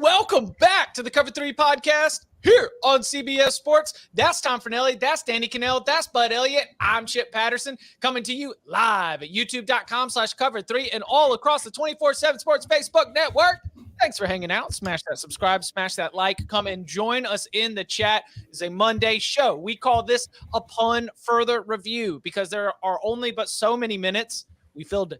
Welcome back to the Cover 3 podcast here on CBS Sports. That's Tom Fornelli. That's Danny Cannell. That's Bud Elliott. I'm Chip Patterson coming to you live at youtube.com/cover3 and all across the 24/7 Sports Facebook network. Thanks for hanging out. Smash that subscribe, smash that like. Come and join us in the chat. It's a Monday show. We call this Upon Further Review because there are only but so many minutes. We filled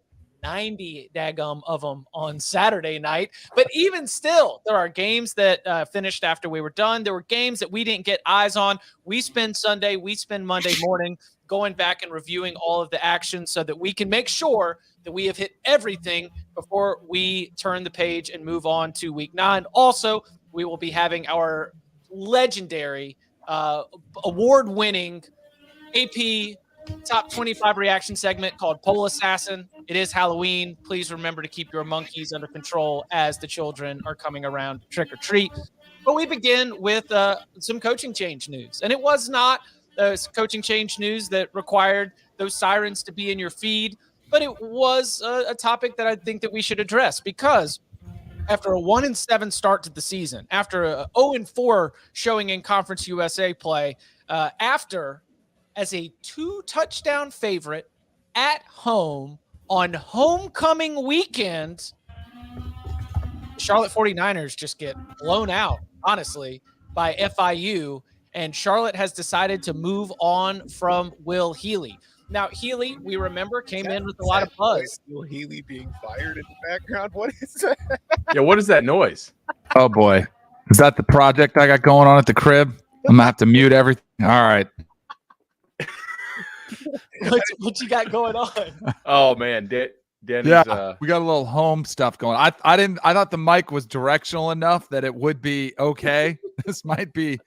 90 daggum of them on Saturday night. But even still, there are games that finished after we were done. There were games that we didn't get eyes on. We spend Sunday, we spend Monday morning going back and reviewing all of the action so that we can make sure that we have hit everything before we turn the page and move on to week 9. Also, we will be having our legendary award-winning AP Top 25 reaction segment called Pole Assassin. It is Halloween. Please remember to keep your monkeys under control as the children are coming around trick or treat. But we begin with some coaching change news. And it was not coaching change news that required those sirens to be in your feed, but it was a topic that I think that we should address because after a 1-7 start to the season, after a 0-4 showing in Conference USA play, as a 2-touchdown favorite at home on homecoming weekend, Charlotte 49ers just get blown out, honestly, by FIU, and Charlotte has decided to move on from Will Healy. Now, Healy, we remember, came in with a lot of buzz. Will Healy being fired in the background? What is that? Yeah, what is that noise? Oh, boy. Is that the project I got going on at the crib? I'm going to have to mute everything. All right. What you got going on? Oh man, Danny's, yeah, we got a little home stuff going. I thought the mic was directional enough that it would be okay. This might be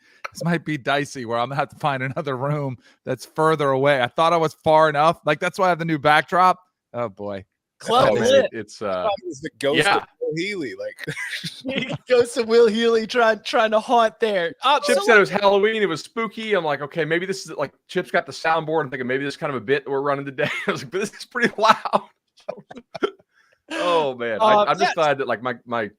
dicey where I'm gonna have to find another room that's further away. I thought I was far enough. Like that's why I have the new backdrop. Oh boy. It's the ghost of Will Healy, like ghost of Will Healy trying to haunt there. Chip said it was Halloween. It was spooky. I'm like, okay, maybe this is like Chip's got the soundboard. I'm thinking maybe this is kind of a bit that we're running today. I was like, but this is pretty loud. Oh man, I'm just glad that like my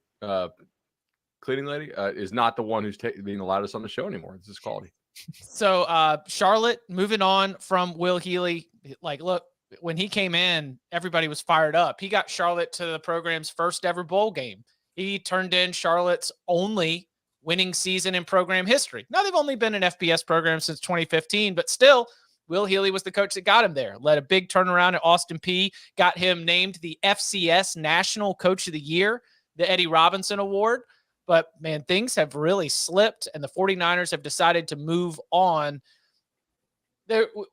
cleaning lady is not the one who's being the loudest on the show anymore. It's just quality. So Charlotte moving on from Will Healy. Like, look. When he came in, everybody was fired up. He got Charlotte to the program's first ever bowl game. He turned in Charlotte's only winning season in program history. Now, they've only been an FBS program since 2015, but still, Will Healy was the coach that got him there. Led a big turnaround at Austin Peay, got him named the FCS National Coach of the Year, the Eddie Robinson Award. But, man, things have really slipped, and the 49ers have decided to move on.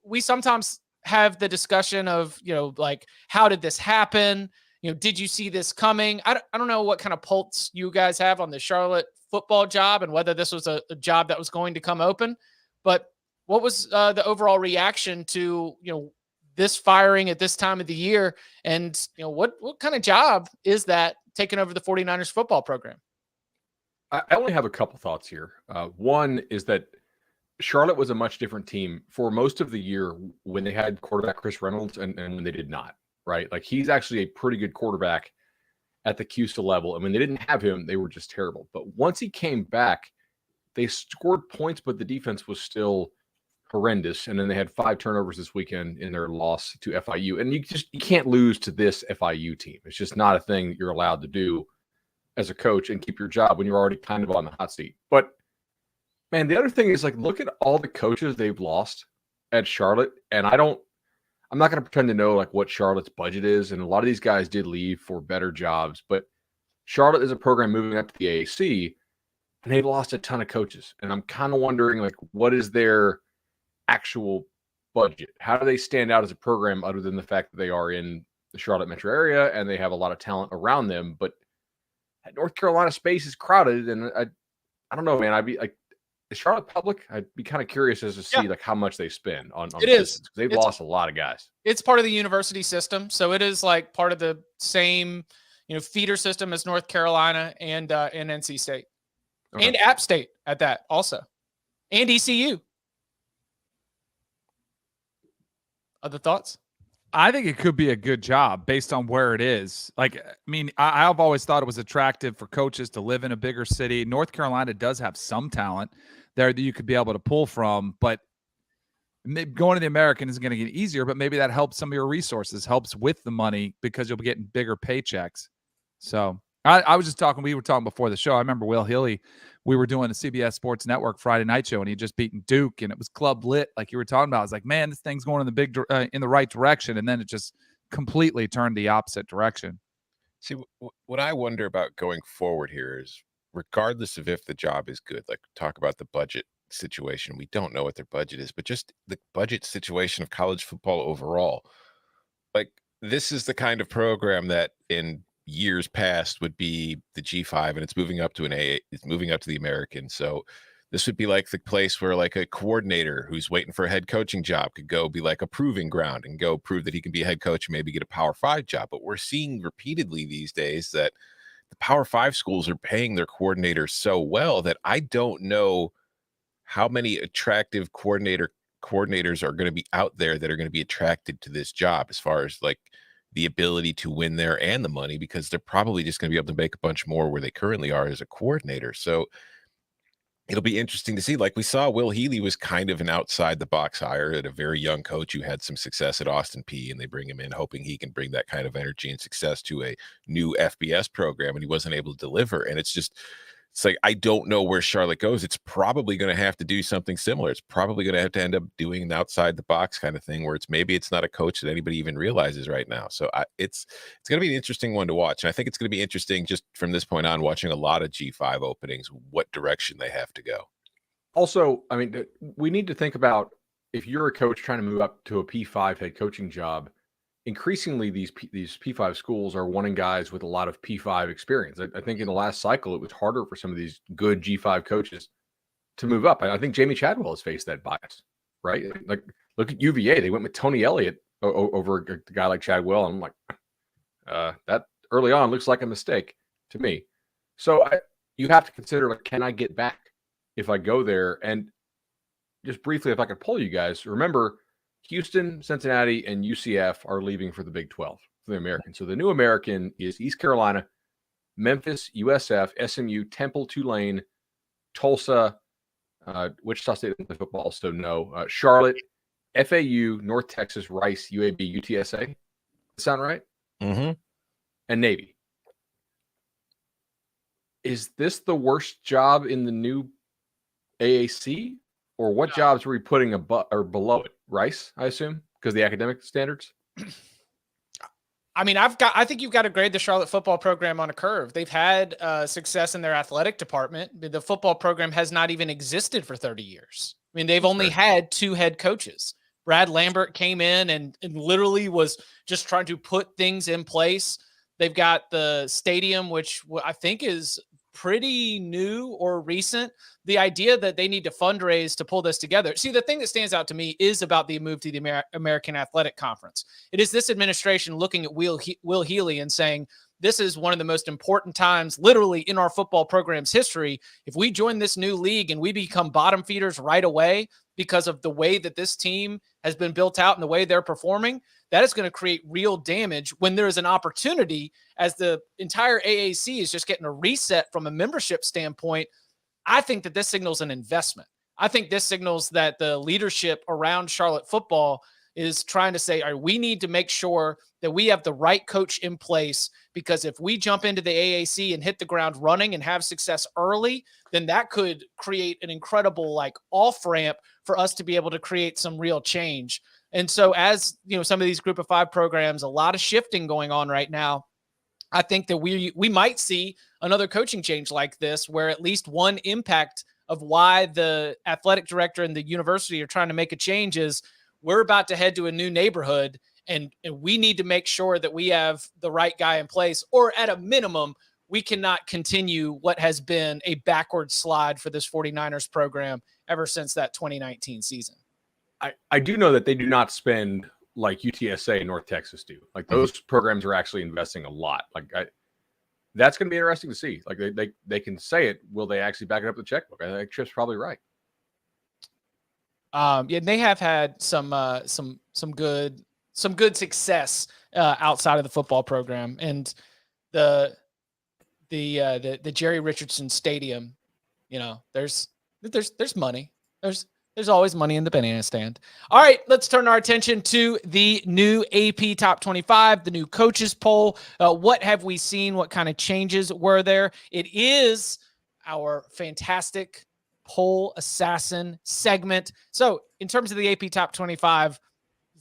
We sometimes have the discussion of, like, how did this happen? Did you see this coming? I don't know what kind of pulse you guys have on the Charlotte football job and whether this was a job that was going to come open, but what was the overall reaction to, this firing at this time of the year? And, what kind of job is that taking over the 49ers football program? I only have a couple thoughts here. One is that Charlotte was a much different team for most of the year when they had quarterback Chris Reynolds and when they did not, right? Like he's actually a pretty good quarterback at the CUSA level. And when they didn't have him, they were just terrible. But once he came back, they scored points, but the defense was still horrendous. And then they had 5 turnovers this weekend in their loss to FIU. And you can't lose to this FIU team. It's just not a thing that you're allowed to do as a coach and keep your job when you're already kind of on the hot seat. But man, the other thing is like, look at all the coaches they've lost at Charlotte. And I'm not going to pretend to know like what Charlotte's budget is. And a lot of these guys did leave for better jobs, but Charlotte is a program moving up to the AAC and they've lost a ton of coaches. And I'm kind of wondering like, what is their actual budget? How do they stand out as a program other than the fact that they are in the Charlotte metro area and they have a lot of talent around them, but North Carolina space is crowded. And I don't know, man, I'd be like, is Charlotte public? I'd be kind of curious as to see like how much they spend on it is. They've lost a lot of guys. It's part of the university system. So it is like part of the same, feeder system as North Carolina and NC State and App State at that also, and ECU. Other thoughts? I think it could be a good job based on where it is. Like, I mean, I've always thought it was attractive for coaches to live in a bigger city. North Carolina does have some talent there that you could be able to pull from, but going to the American isn't going to get easier, but maybe that helps some of your resources, helps with the money because you'll be getting bigger paychecks. So I was just talking, we were talking before the show. I remember Will Healy, we were doing a CBS Sports Network Friday night show, and he had just beaten Duke, and it was club lit, like you were talking about. I was like, man, this thing's going in the right direction, and then it just completely turned the opposite direction. See, what I wonder about going forward here is, regardless of if the job is good, like talk about the budget situation. We don't know what their budget is, but just the budget situation of college football overall. Like, this is the kind of program that in years past would be the G5, and it's moving up to it's moving up to the American. So this would be like the place where like a coordinator who's waiting for a head coaching job could go be like a proving ground and go prove that he can be a head coach and maybe get a Power 5 job. But we're seeing repeatedly these days that the Power 5 schools are paying their coordinators so well that I don't know how many attractive coordinators are going to be out there that are going to be attracted to this job, as far as like the ability to win there and the money, because they're probably just going to be able to make a bunch more where they currently are as a coordinator. So it'll be interesting to see. Like we saw, Will Healy was kind of an outside the box hire at a very young coach who had some success at Austin Peay, and they bring him in hoping he can bring that kind of energy and success to a new FBS program, and he wasn't able to deliver. And it's like, I don't know where Charlotte goes. It's probably going to have to do something similar. It's probably going to have to end up doing an outside the box kind of thing, where it's not a coach that anybody even realizes right now. So it's going to be an interesting one to watch. And I think it's going to be interesting just from this point on, watching a lot of G5 openings, what direction they have to go. Also, I mean, we need to think about, if you're a coach trying to move up to a P5 head coaching job, increasingly these P5 schools are wanting guys with a lot of P5 experience. I think in the last cycle, it was harder for some of these good G5 coaches to move up. I think Jamie Chadwell has faced that bias, right? Like, look at UVA. They went with Tony Elliott over a guy like Chadwell. And I'm like, that early on looks like a mistake to me. So you have to consider, like, can I get back if I go there? And just briefly, if I could poll you guys, remember, Houston, Cincinnati, and UCF are leaving for the Big 12 for the American. So the new American is East Carolina, Memphis, USF, SMU, Temple, Tulane, Tulsa, Wichita State in football, so no. Charlotte, FAU, North Texas, Rice, UAB, UTSA. Sound right? Mm-hmm. And Navy. Is this the worst job in the new AAC? Or what jobs are we putting above or below it? Rice, I assume, because the academic standards. I mean, I think you've got to grade the Charlotte football program on a curve. They've had success in their athletic department. The football program has not even existed for 30 years. I mean, they've only had 2 head coaches. Brad Lambert came in and literally was just trying to put things in place. They've got the stadium, which I think is pretty new or recent. The idea that they need to fundraise to pull this together. See, the thing that stands out to me is about the move to the American Athletic Conference. It is this administration looking at Will Healy and saying, this is one of the most important times literally in our football program's history. If we join this new league and we become bottom feeders right away because of the way that this team has been built out and the way they're performing, that is going to create real damage when there is an opportunity, as the entire AAC is just getting a reset from a membership standpoint. I think that this signals an investment. I think this signals that the leadership around Charlotte football is trying to say, all right, we need to make sure that we have the right coach in place, because if we jump into the AAC and hit the ground running and have success early, then that could create an incredible off ramp for us to be able to create some real change. And so, as you know, some of these group of 5 programs, a lot of shifting going on right now. I think that we might see another coaching change like this, where at least one impact of why the athletic director and the university are trying to make a change is, we're about to head to a new neighborhood, and we need to make sure that we have the right guy in place, or at a minimum, we cannot continue what has been a backward slide for this 49ers program ever since that 2019 season. I do know that they do not spend like UTSA and North Texas do. Like, those programs are actually investing a lot. That's going to be interesting to see. Like, they can say it. Will they actually back it up with the checkbook? I think Chip's probably right. Yeah, they have had some good some good success outside of the football program. And the Jerry Richardson Stadium, you know, there's money. There's always money in the banana stand. All right, let's turn our attention to the new AP Top 25, the new coaches poll. What have we seen? What kind of changes were there? It is our fantastic poll assassin segment. So in terms of the AP Top 25,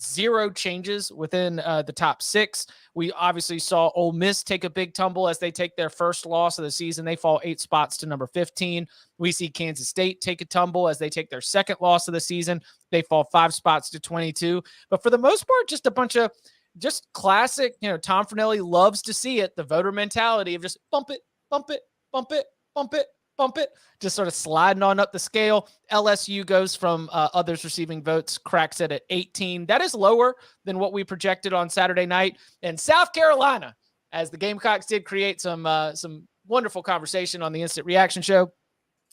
0 changes within the top 6. We obviously saw Ole Miss take a big tumble as they take their first loss of the season. They fall 8 spots to number 15. We see Kansas State take a tumble as they take their second loss of the season. They fall 5 spots to 22. But for the most part, just a bunch of just classic, you know, Tom Fornelli loves to see it, the voter mentality of just bump it, bump it, bump it, bump it, bump it, just sort of sliding on up the scale. LSU goes from others receiving votes, cracks it at 18. That is lower than what we projected on Saturday night. And South Carolina, as the Gamecocks did create some wonderful conversation on the Instant Reaction Show.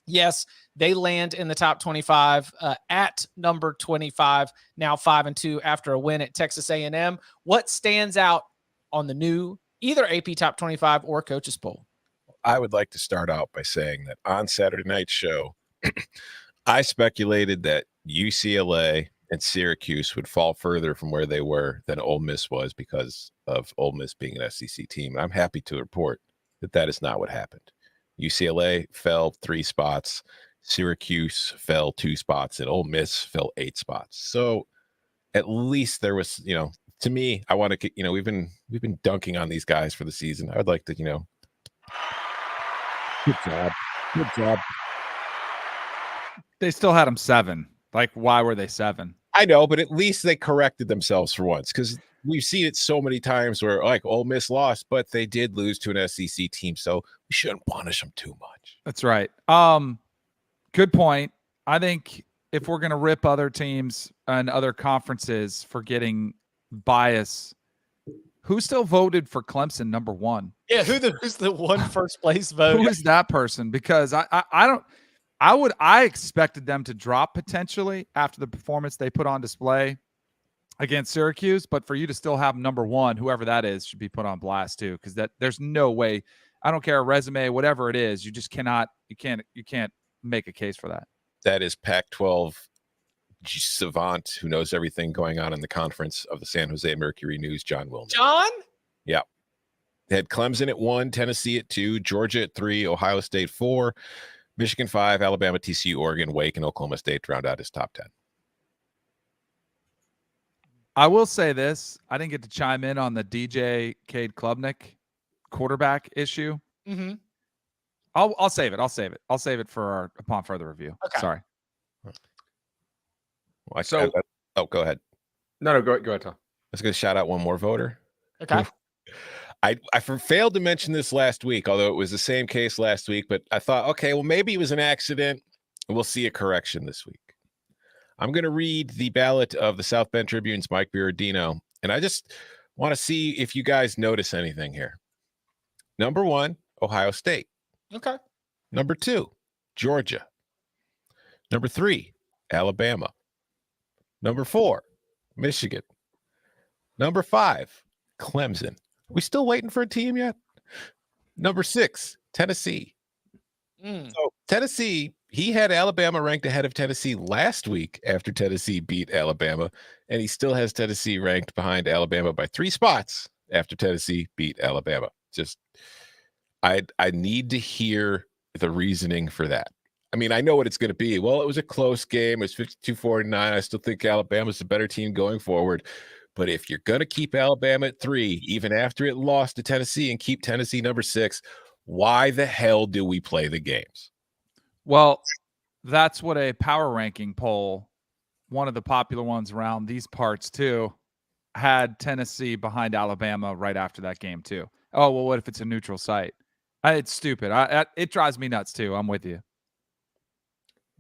Yes, they land in the top 25 at number 25, now 5-2 after a win at Texas A&M. What stands out on the new either AP Top 25 or Coaches Poll? I would like to start out by saying that on Saturday night's show, I speculated that UCLA and Syracuse would fall further from where they were than Ole Miss was because of Ole Miss being an SEC team. And I'm happy to report that that is not what happened. UCLA fell 3 spots, Syracuse fell 2 spots, and Ole Miss fell 8 spots. So at least there was, you know, to me, I want to, you know, we've been dunking on these guys for the season. I'd like to, you know, good job. They still had them 7. Like, why were they 7? I know, but at least they corrected themselves for once, because we've seen it so many times where like Ole Miss lost, but they did lose to an SEC team, so we shouldn't punish them too much. That's right. Good point. I think if we're going to rip other teams and other conferences for getting bias, who still voted for Clemson number 1? Yeah, who's the one first place vote? Who is that person? Because I expected them to drop potentially after the performance they put on display against Syracuse, but for you to still have number 1, whoever that is, should be put on blast too, because that there's no way. I don't care, resume, whatever it is, you just cannot, you can't make a case for that. That is Pac-12 savant who knows everything going on in the conference of the San Jose Mercury News, John Wilner. John? Yeah. They had Clemson at 1, Tennessee at 2, Georgia at 3, Ohio State 4, Michigan 5, Alabama, TCU, Oregon, Wake, and Oklahoma State to round out his top 10. I will say this. I didn't get to chime in on the DJ Cade Klubnik quarterback issue. Mm-hmm. I'll save it. I'll save it for upon further review. Okay. Sorry. Well, go ahead. No, go ahead, Tom. Let's go shout out one more voter. Okay. I failed to mention this last week, although it was the same case last week, but I thought, okay, well, maybe it was an accident. We'll see a correction this week. I'm going to read the ballot of the South Bend Tribune's Mike Biradino, and I just want to see if you guys notice anything here. Number 1, Ohio State. Okay. Number 2, Georgia. Number 3, Alabama. Number 4, Michigan. Number 5, Clemson. We still waiting for a team yet? Number 6, Tennessee. So Tennessee, he had Alabama ranked ahead of Tennessee last week after Tennessee beat Alabama, and he still has Tennessee ranked behind Alabama by 3 spots after Tennessee beat Alabama. Just, I need to hear the reasoning for that. I mean, I know what it's going to be. Well, it was a close game. It was 52-49. I still think Alabama's the better team going forward. But if you're going to keep Alabama at 3, even after it lost to Tennessee, and keep Tennessee number 6, why the hell do we play the games? Well, that's what a power ranking poll, one of the popular ones around these parts too, had Tennessee behind Alabama right after that game too. Oh, well, what if it's a neutral site? It's stupid. It drives me nuts too. I'm with you.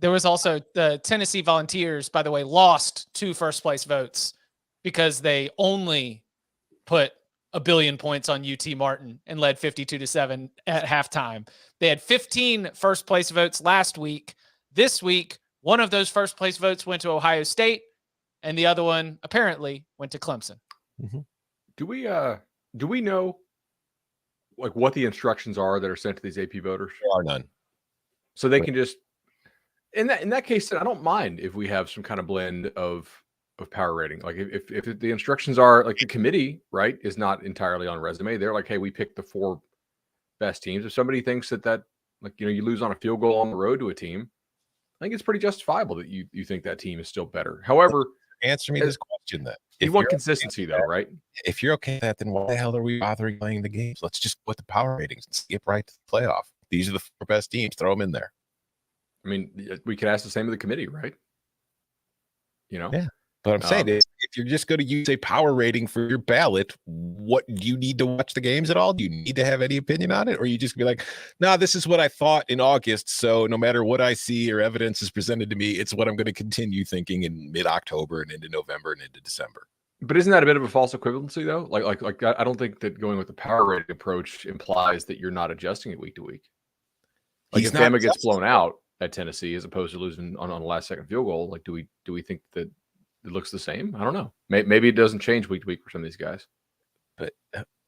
There was also the Tennessee Volunteers, by the way, lost 2 first place votes because they only put a billion points on UT Martin and led 52-7 at halftime. They had 15 first place votes last week. This week, one of those first place votes went to Ohio State, and the other one apparently went to Clemson. Do we know like what the instructions are that are sent to these AP voters? There are none. So they can just in that case, I don't mind if we have some kind of blend of power rating. Like if the instructions are like the committee, right, is not entirely on resume. They're like, hey, we picked the 4 best teams. If somebody thinks that like you lose on a field goal on the road to a team, I think it's pretty justifiable that you think that team is still better. However, answer me this question then. You want consistency though, right? If you're okay with that, then why the hell are we bothering playing the games? Let's just put the power ratings and skip right to the playoff. These are the 4 best teams. Throw them in there. I mean, we could ask the same of the committee, right? Yeah. But I'm saying if you're just going to use a power rating for your ballot, what do you need to watch the games at all? Do you need to have any opinion on it? Or you just be like, nah, this is what I thought in August. So no matter what I see or evidence is presented to me, it's what I'm going to continue thinking in mid-October and into November and into December. But isn't that a bit of a false equivalency though? Like I don't think that going with the power rating approach implies that you're not adjusting it week to week. Like if Bama gets blown out at Tennessee as opposed to losing on the last second field goal, like do we think that it looks the same? I don't know. Maybe it doesn't change week to week for some of these guys. But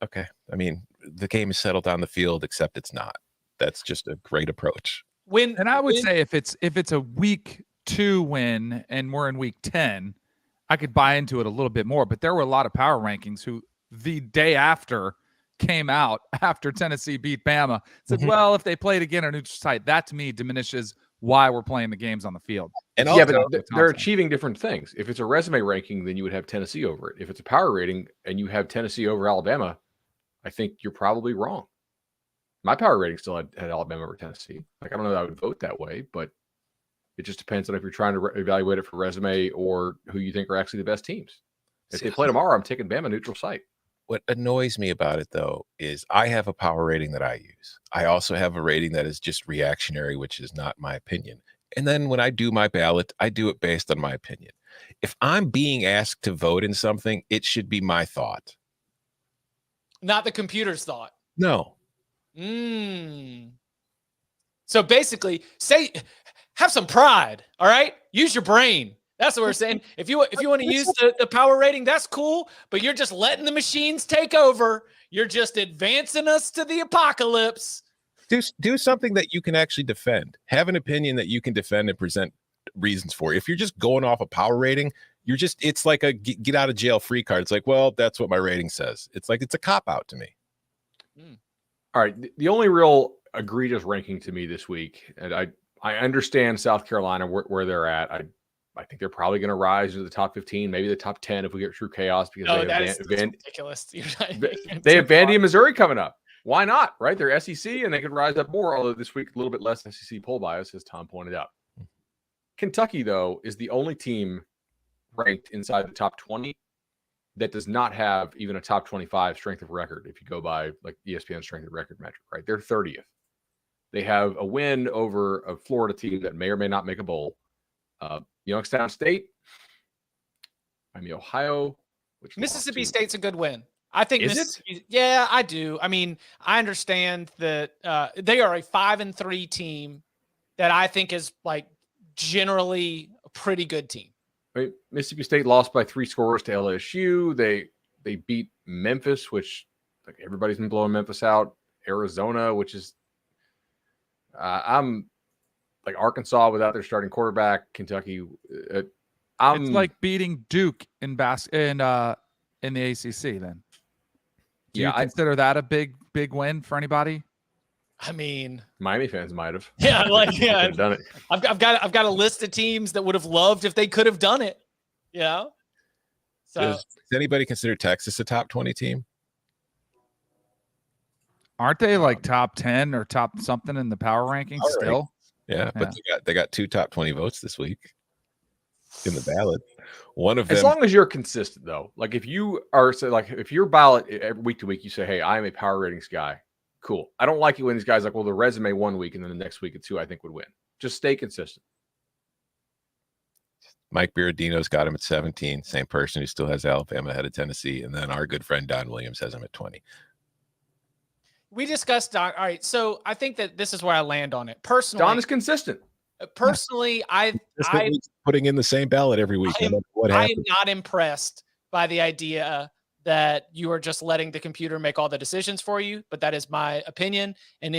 okay, I mean, the game is settled on the field, except it's not. That's just a great approach. And I would say if it's a week 2 win and we're in week 10, I could buy into it a little bit more. But there were a lot of power rankings who the day after came out after Tennessee beat Bama said, well, if they played again on neutral site, that to me diminishes why we're playing the games on the field. And also, yeah, but they're achieving different things. If it's a resume ranking, then you would have Tennessee over it. If it's a power rating and you have Tennessee over Alabama, I think you're probably wrong. My power rating still had Alabama over Tennessee. Like, I don't know that I would vote that way, but it just depends on if you're trying to evaluate it for resume or who you think are actually the best teams. If they play tomorrow, I'm taking Bama neutral site. What annoys me about it, though, is I have a power rating that I use. I also have a rating that is just reactionary, which is not my opinion. And then when I do my ballot, I do it based on my opinion. If I'm being asked to vote in something, it should be my thought. Not the computer's thought. No. So basically, have some pride, all right? Use your brain. That's what we're saying. If you want to use the power rating, that's cool, but you're just letting the machines take over. You're just advancing us to the apocalypse. Do something that you can actually defend. Have an opinion that you can defend and present reasons for. If you're just going off a power rating, it's like a get out of jail free card. It's like, well, that's what my rating says. It's like it's a cop out to me. All right. The only real egregious ranking to me this week, and I understand South Carolina where they're at. I think they're probably going to rise into the top 15, maybe the top 10 if we get through chaos because that's ridiculous. They have Vandy and Missouri coming up. Why not? Right? They're SEC and they could rise up more, although this week a little bit less SEC poll bias, as Tom pointed out. Kentucky, though, is the only team ranked inside the top 20 that does not have even a top 25 strength of record if you go by like ESPN strength of record metric, right? They're 30th. They have a win over a Florida team that may or may not make a bowl. Youngstown State, Ohio, Mississippi State's a good win. I think is it? Yeah, I do. I mean, I understand that they are a 5-3 team that I think is like generally a pretty good team. Right? Mississippi State lost by 3 scores to LSU. They beat Memphis, which like everybody's been blowing Memphis out. Arizona, which is I'm like Arkansas without their starting quarterback. Kentucky, it's like beating Duke in the ACC. Then, do you consider that a big win for anybody? I mean, Miami fans might have. Yeah, done it. I've got a list of teams that would have loved if they could have done it. You know. So, does anybody consider Texas a top 20 team? Aren't they like top 10 or top something in the power rankings still? Yeah, but they got 2 top 20 votes this week in the ballot. One of them, as long as you're consistent, though. Like if you are, if your ballot every week to week, you say, "Hey, I am a power ratings guy." Cool. I don't like it when these guys like, "Well, the resume one week and then the next week it's who I think would win." Just stay consistent. Mike Biradino's got him at 17. Same person who still has Alabama ahead of Tennessee, and then our good friend Don Williams has him at 20. We discussed Don. All right, so I think that this is where I land on it. Personally, Don is consistent. Personally, I putting in the same ballot every week. I am not impressed by the idea that you are just letting the computer make all the decisions for you, but that is my opinion. And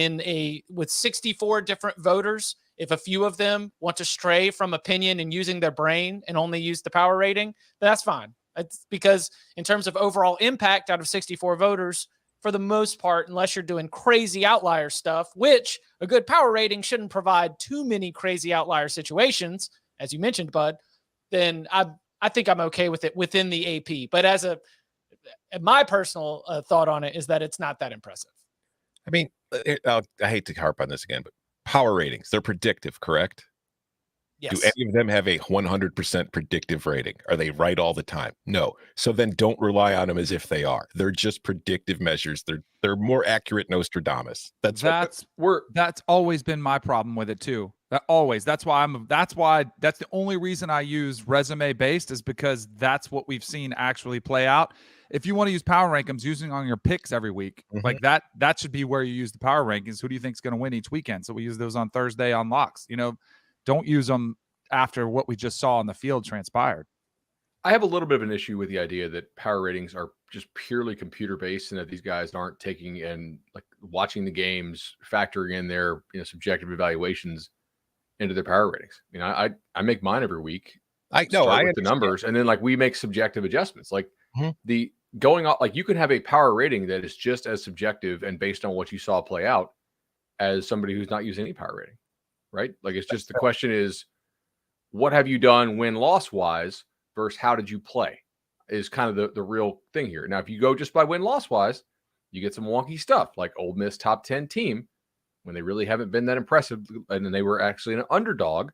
with 64 different voters, if a few of them want to stray from opinion and using their brain and only use the power rating, that's fine. It's because in terms of overall impact out of 64 voters, for the most part, unless you're doing crazy outlier stuff, which a good power rating shouldn't provide too many crazy outlier situations, as you mentioned, Bud, then I think I'm okay with it within the AP. But my personal thought on it is that it's not that impressive. I mean, I hate to harp on this again, but power ratings, they're predictive, correct? Yes. Do any of them have a 100% predictive rating? Are they right all the time? No. So then don't rely on them as if they are. They're just predictive measures. They're more accurate Nostradamus. That's always been my problem with it too. That's the only reason I use resume based is because that's what we've seen actually play out. If you want to use power rankings using on your picks every week, like that should be where you use the power rankings. Who do you think is going to win each weekend? So we use those on Thursday on locks. Don't use them after what we just saw on the field transpired. I have a little bit of an issue with the idea that power ratings are just purely computer based and that these guys aren't taking and like watching the games, factoring in their subjective evaluations into their power ratings. I make mine every week. I know I with the numbers, and then like we make subjective adjustments. Like the going off, like you can have a power rating that is just as subjective and based on what you saw play out as somebody who's not using any power rating. Right? Like it's just the question is, what have you done win-loss wise versus how did you play is kind of the real thing here. Now, if you go just by win-loss wise, you get some wonky stuff like Ole Miss top 10 team when they really haven't been that impressive. And then they were actually an underdog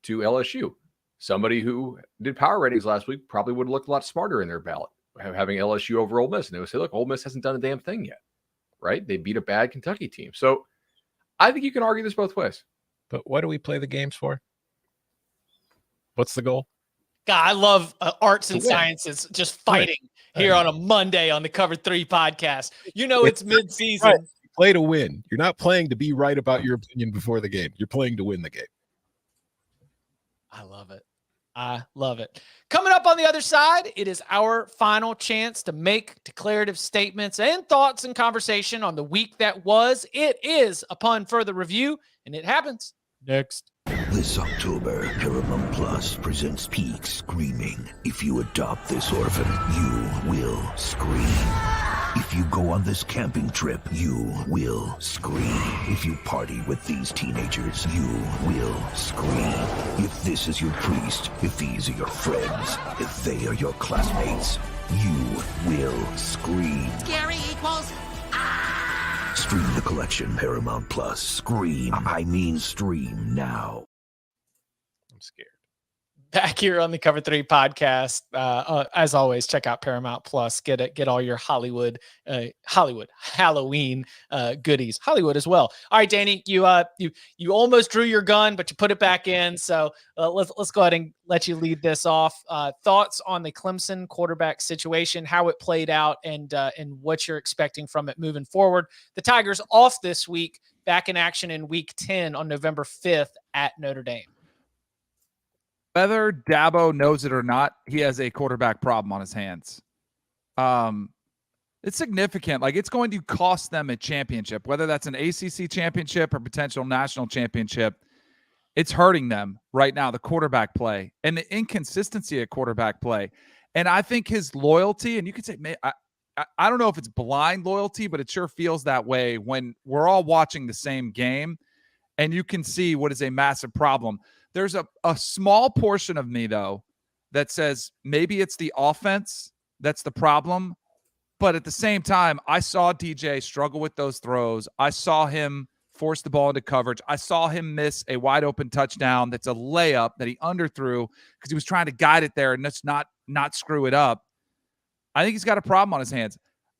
to LSU. Somebody who did power ratings last week probably would have looked a lot smarter in their ballot having LSU over Ole Miss. And they would say, look, Ole Miss hasn't done a damn thing yet. Right? They beat a bad Kentucky team. So I think you can argue this both ways. But what do we play the games for? What's the goal? God, I love arts and sciences just fighting here on a Monday on the Cover 3 podcast. It's mid-season. Right. You play to win. You're not playing to be right about your opinion before the game. You're playing to win the game. I love it. Coming up on the other side, it is our final chance to make declarative statements and thoughts and conversation on the week that was. It is upon further review, and it happens next. This October, Paramount Plus presents Peak Screaming. If you adopt this orphan, you will scream. If you go on this camping trip, you will scream. If you party with these teenagers, you will scream. If this is your priest, if these are your friends, if they are your classmates, you will scream. Scary equals Stream the collection, Paramount Plus. Scream. I mean stream now. I'm scared. Back here on the Cover 3 podcast. As always, check out Paramount Plus. Get all your Hollywood Halloween goodies. Hollywood as well. All right, Danny, you almost drew your gun, but you put it back in. So let's go ahead and let you lead this off. Thoughts on the Clemson quarterback situation, how it played out, and what you're expecting from it moving forward. The Tigers off this week, back in action in Week 10 on November 5th at Notre Dame. Whether Dabo knows it or not, he has a quarterback problem on his hands. It's significant. Like, it's going to cost them a championship, whether that's an ACC championship or potential national championship. It's hurting them right now, the quarterback play and the inconsistency of quarterback play. And I think his loyalty, and you could say, man, I don't know if it's blind loyalty, but it sure feels that way when we're all watching the same game and you can see what is a massive problem. There's a small portion of me, though, that says maybe it's the offense that's the problem. But at the same time, I saw DJ struggle with those throws. I saw him force the ball into coverage. I saw him miss a wide open touchdown that's a layup that he underthrew because he was trying to guide it there and just not screw it up. I think he's got a problem on his hands.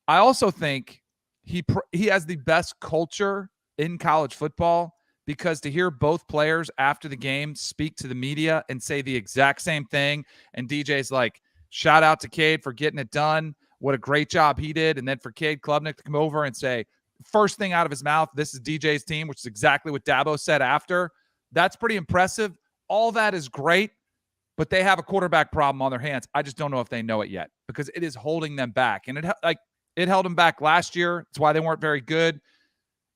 I also think he has the best culture in college football, because to hear both players after the game speak to the media and say the exact same thing, and DJ's like, shout out to Cade for getting it done. What a great job he did. And then for Cade Klubnik to come over and say, first thing out of his mouth, this is DJ's team, which is exactly what Dabo said after. That's pretty impressive. All that is great. but they have a quarterback problem on their hands. I just don't know if they know it yet because it is holding them back. And it held them back last year. It's why they weren't very good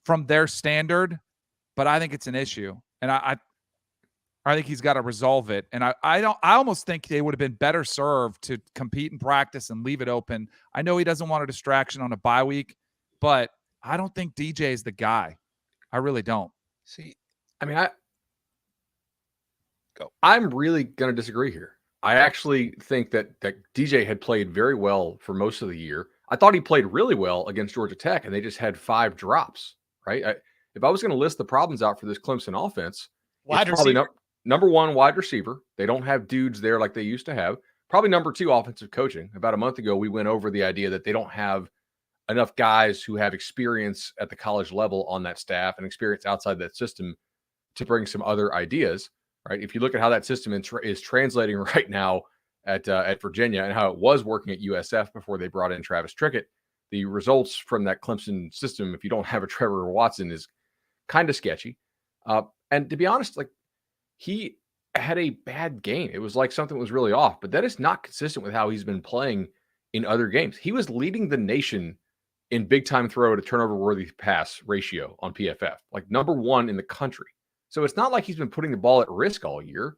from their standard, but I think it's an issue. And I think he's got to resolve it. And I almost think they would have been better served to compete in practice and leave it open. I know he doesn't want a distraction on a bye week, but I don't think DJ is the guy. I really don't. See, I mean, I'm really going to disagree here. I actually think that DJ had played very well for most of the year. I thought he played really well against Georgia Tech, and they just had 5 drops, right? If I was going to list the problems out for this Clemson offense, Wide it's probably receiver. number 1, wide receiver. They don't have dudes there like they used to have. Probably number 2, offensive coaching. About a month ago, we went over the idea that they don't have enough guys who have experience at the college level on that staff and experience outside that system to bring some other ideas, right? If you look at how that system is translating right now at Virginia and how it was working at USF before they brought in Travis Trickett, the results from that Clemson system, if you don't have a Trevor Watson, is kind of sketchy. And to be honest, like, he had a bad game. It was like something was really off, but that is not consistent with how he's been playing in other games. He was leading the nation in big time throw to turnover worthy pass ratio on PFF, like number 1 in the country. So it's not like he's been putting the ball at risk all year.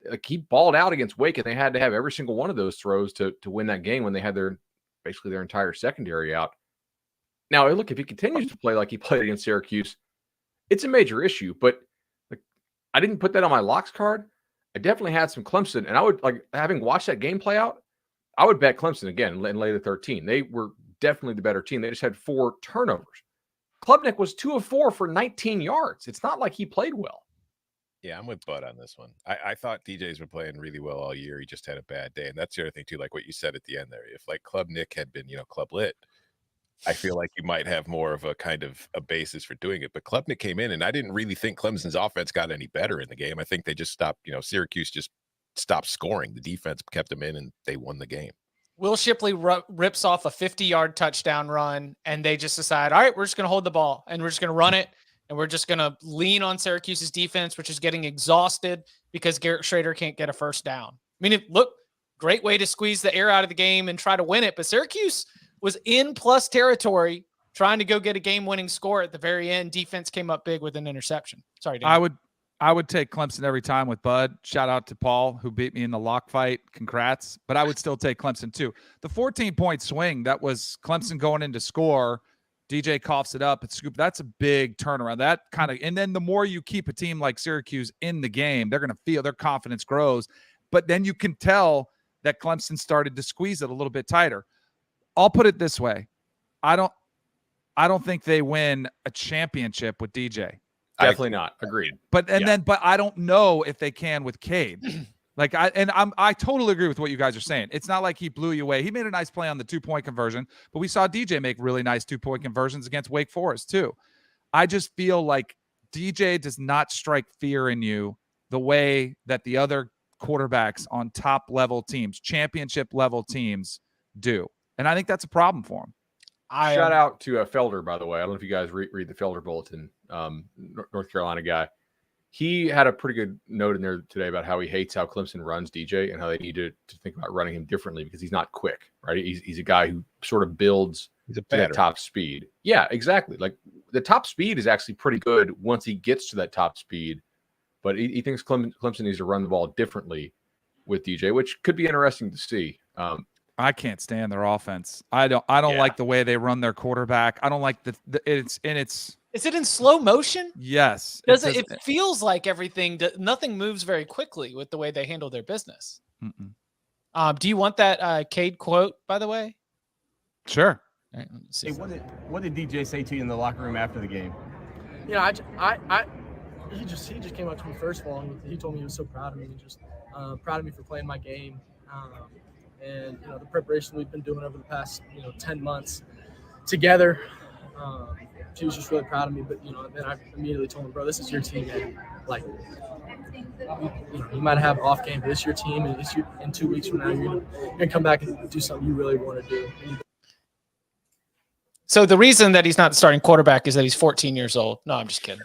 Like, he balled out against Wake, and they had to have every single one of those throws to win that game when they had basically their entire secondary out. Now, look, if he continues to play like he played against Syracuse, it's a major issue. But I didn't put that on my locks card. I definitely had some Clemson, and I would, like, having watched that game play out, I would bet Clemson again and lay the 13. They were definitely the better team. They just had 4 turnovers. Klubnik was 2 of 4 for 19 yards. It's not like he played well. Yeah, I'm with Bud on this one. I thought DJ's been playing really well all year. He just had a bad day. And that's the other thing, too, like what you said at the end there. If, like, Club Nick had been, Club Lit, I feel like you might have more of a kind of a basis for doing it. But Klubnik came in, and I didn't really think Clemson's offense got any better in the game. I think they just stopped, Syracuse just stopped scoring. The defense kept them in, and they won the game. Will Shipley rips off a 50-yard touchdown run, and they just decide, all right, we're just going to hold the ball, and we're just going to run it, and we're just going to lean on Syracuse's defense, which is getting exhausted because Garrett Schrader can't get a first down. I mean, look, great way to squeeze the air out of the game and try to win it, but Syracuse was in plus territory trying to go get a game-winning score at the very end. Defense came up big with an interception. Sorry, Dan. I would take Clemson every time with Bud. Shout out to Paul, who beat me in the lock fight. Congrats. But I would still take Clemson too. The 14-point swing, that was Clemson going in to score. DJ coughs it up. It's scoop. That's a big turnaround. That kind of, and then the more you keep a team like Syracuse in the game, they're going to feel their confidence grows. But then you can tell that Clemson started to squeeze it a little bit tighter. I'll put it this way. I don't think they win a championship with DJ. Definitely not. Agreed. But I don't know if they can with Cade. I totally agree with what you guys are saying. It's not like he blew you away. He made a nice play on the 2-point conversion, but we saw DJ make really nice 2-point conversions against Wake Forest too. I just feel like DJ does not strike fear in you the way that the other quarterbacks on top level teams, championship level teams do. And I think that's a problem for him. Shout out to Felder, by the way. I don't know if you guys read the Felder Bulletin, North Carolina guy. He had a pretty good note in there today about how he hates how Clemson runs DJ and how they need to think about running him differently because he's not quick, right? He's a guy who sort of builds to that top speed. Yeah, exactly. Like, the top speed is actually pretty good once he gets to that top speed, but he thinks Clemson needs to run the ball differently with DJ, which could be interesting to see. I can't stand their offense. I don't like the way they run their quarterback. I don't like it's. Is it in slow motion? Yes. It feels like nothing moves very quickly with the way they handle their business. Do you want that Cade quote, by the way? Sure. All right, let's see. Hey, what did DJ say to you in the locker room after the game? He just came up to me first of all, and he told me he was so proud of me, just proud of me for playing my game. And the preparation we've been doing over the past 10 months together. She was just really proud of me, but then I immediately told him, bro, this is your team, man. Like, you might have an off game, but it's your team, and in 2 weeks from now, you're gonna come back and do something you really want to do. So the reason that he's not the starting quarterback is that he's 14 years old. No, I'm just kidding.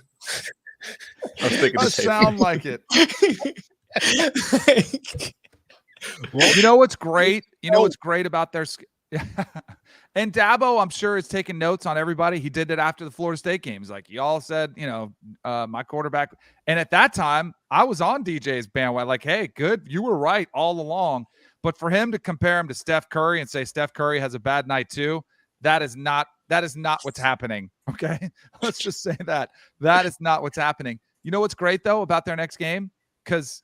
I was thinking Does sound like it. You know what's great? You know what's great about their and Dabo, I'm sure, is taking notes on everybody. He did it after the Florida State games. Like y'all said, my quarterback. And at that time, I was on DJ's bandwagon. Like, hey, good, you were right all along. But for him to compare him to Steph Curry and say Steph Curry has a bad night too, that is not what's happening. Okay, let's just say that is not what's happening. You know what's great though about their next game? Because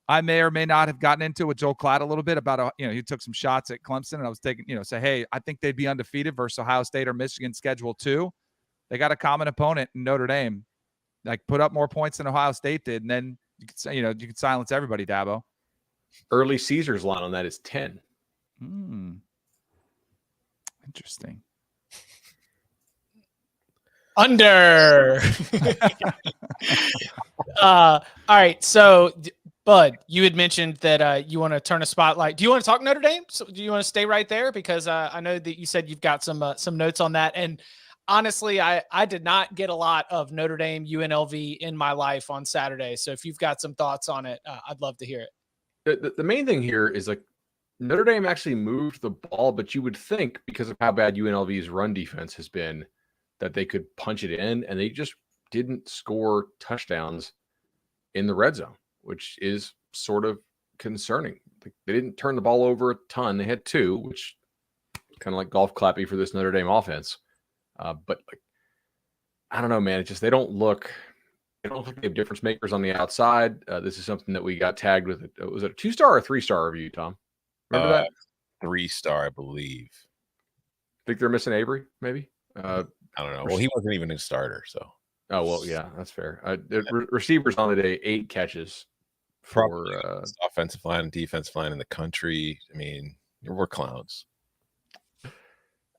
I may or may not have gotten into it with Joel Klatt a little bit about, he took some shots at Clemson, and I was taking, say, hey, I think they'd be undefeated versus Ohio State or Michigan schedule 2. They got a common opponent in Notre Dame, like put up more points than Ohio State did. And then you could say, you could silence everybody, Dabo. Early Caesars line on that is 10. Interesting. Under. All right. So, Bud, you had mentioned that you want to turn a spotlight. Do you want to talk Notre Dame? So do you want to stay right there? Because I know that you said you've got some notes on that. And honestly, I did not get a lot of Notre Dame UNLV in my life on Saturday. So if you've got some thoughts on it, I'd love to hear it. The main thing here is like Notre Dame actually moved the ball, but you would think because of how bad UNLV's run defense has been that they could punch it in, and they just didn't score touchdowns in the red zone, which is sort of concerning. They didn't turn the ball over a ton. They had 2, which kind of like golf clappy for this Notre Dame offense. But I don't know, man. It's just they don't look like they have difference makers on the outside. This is something that we got tagged with. Was it a 2-star or a 3-star review, Tom? Remember that? 3-star, I believe. Think they're missing Avery, maybe? I don't know. Well, he wasn't even a starter, so. Oh, well, yeah, that's fair. Receivers on the day, 8 catches for offensive line and defensive line in the country. I mean, we're clowns.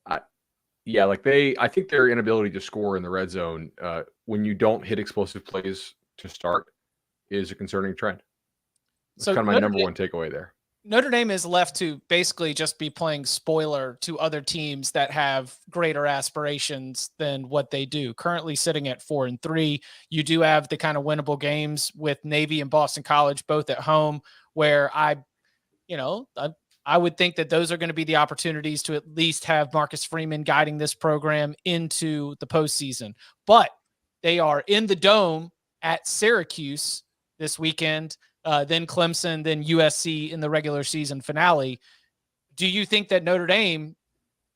I think their inability to score in the red zone when you don't hit explosive plays to start is a concerning trend. That's kind of my number one takeaway there. Notre Dame is left to basically just be playing spoiler to other teams that have greater aspirations than what they do. Currently sitting at 4-3. You do have the kind of winnable games with Navy and Boston College, both at home, where I would think that those are going to be the opportunities to at least have Marcus Freeman guiding this program into the postseason. But they are in the Dome at Syracuse this weekend. Then Clemson, then USC in the regular season finale. Do you think that Notre Dame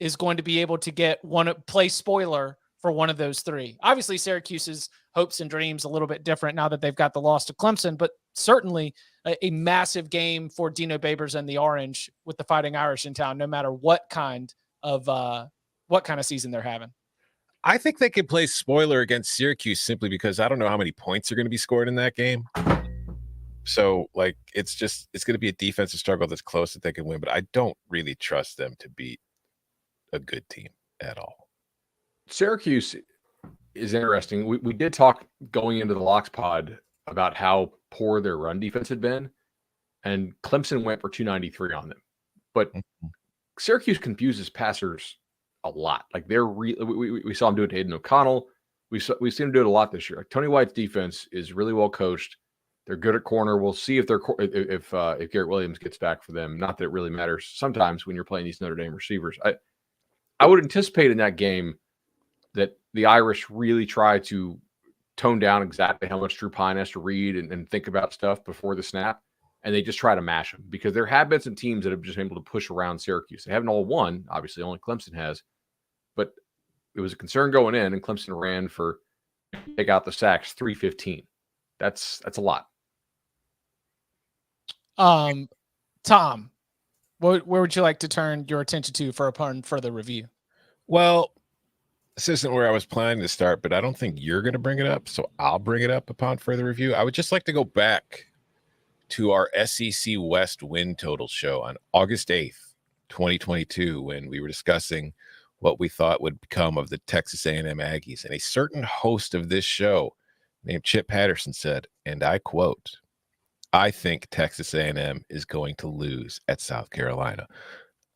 is going to be able to play spoiler for one of those 3? Obviously, Syracuse's hopes and dreams a little bit different now that they've got the loss to Clemson, but certainly a massive game for Dino Babers and the Orange with the Fighting Irish in town, no matter what kind of season they're having. I think they can play spoiler against Syracuse simply because I don't know how many points are going to be scored in that game. So, it's going to be a defensive struggle that's close that they can win, but I don't really trust them to beat a good team at all. Syracuse is interesting. We did talk going into the Locks pod about how poor their run defense had been, and Clemson went for 293 on them. But Syracuse confuses passers a lot. Like we saw them do it to Hayden O'Connell. We've seen them do it a lot this year. Like Tony White's defense is really well coached. They're good at corner. We'll see if Garrett Williams gets back for them. Not that it really matters sometimes when you're playing these Notre Dame receivers. I would anticipate in that game that the Irish really try to tone down exactly how much Drew Pine has to read and think about stuff before the snap, and they just try to mash them because there have been some teams that have just been able to push around Syracuse. They haven't all won, obviously, only Clemson has, but it was a concern going in, and Clemson ran for take out the sacks 315. That's a lot. Tom, where would you like to turn your attention to upon further review? Well, this isn't where I was planning to start, but I don't think you're going to bring it up, so I'll bring it up upon further review. I would just like to go back to our SEC West win total show on August 8th, 2022, when we were discussing what we thought would become of the Texas A&M Aggies. And a certain host of this show named Chip Patterson said, and I quote, "I think Texas A&M is going to lose at South Carolina."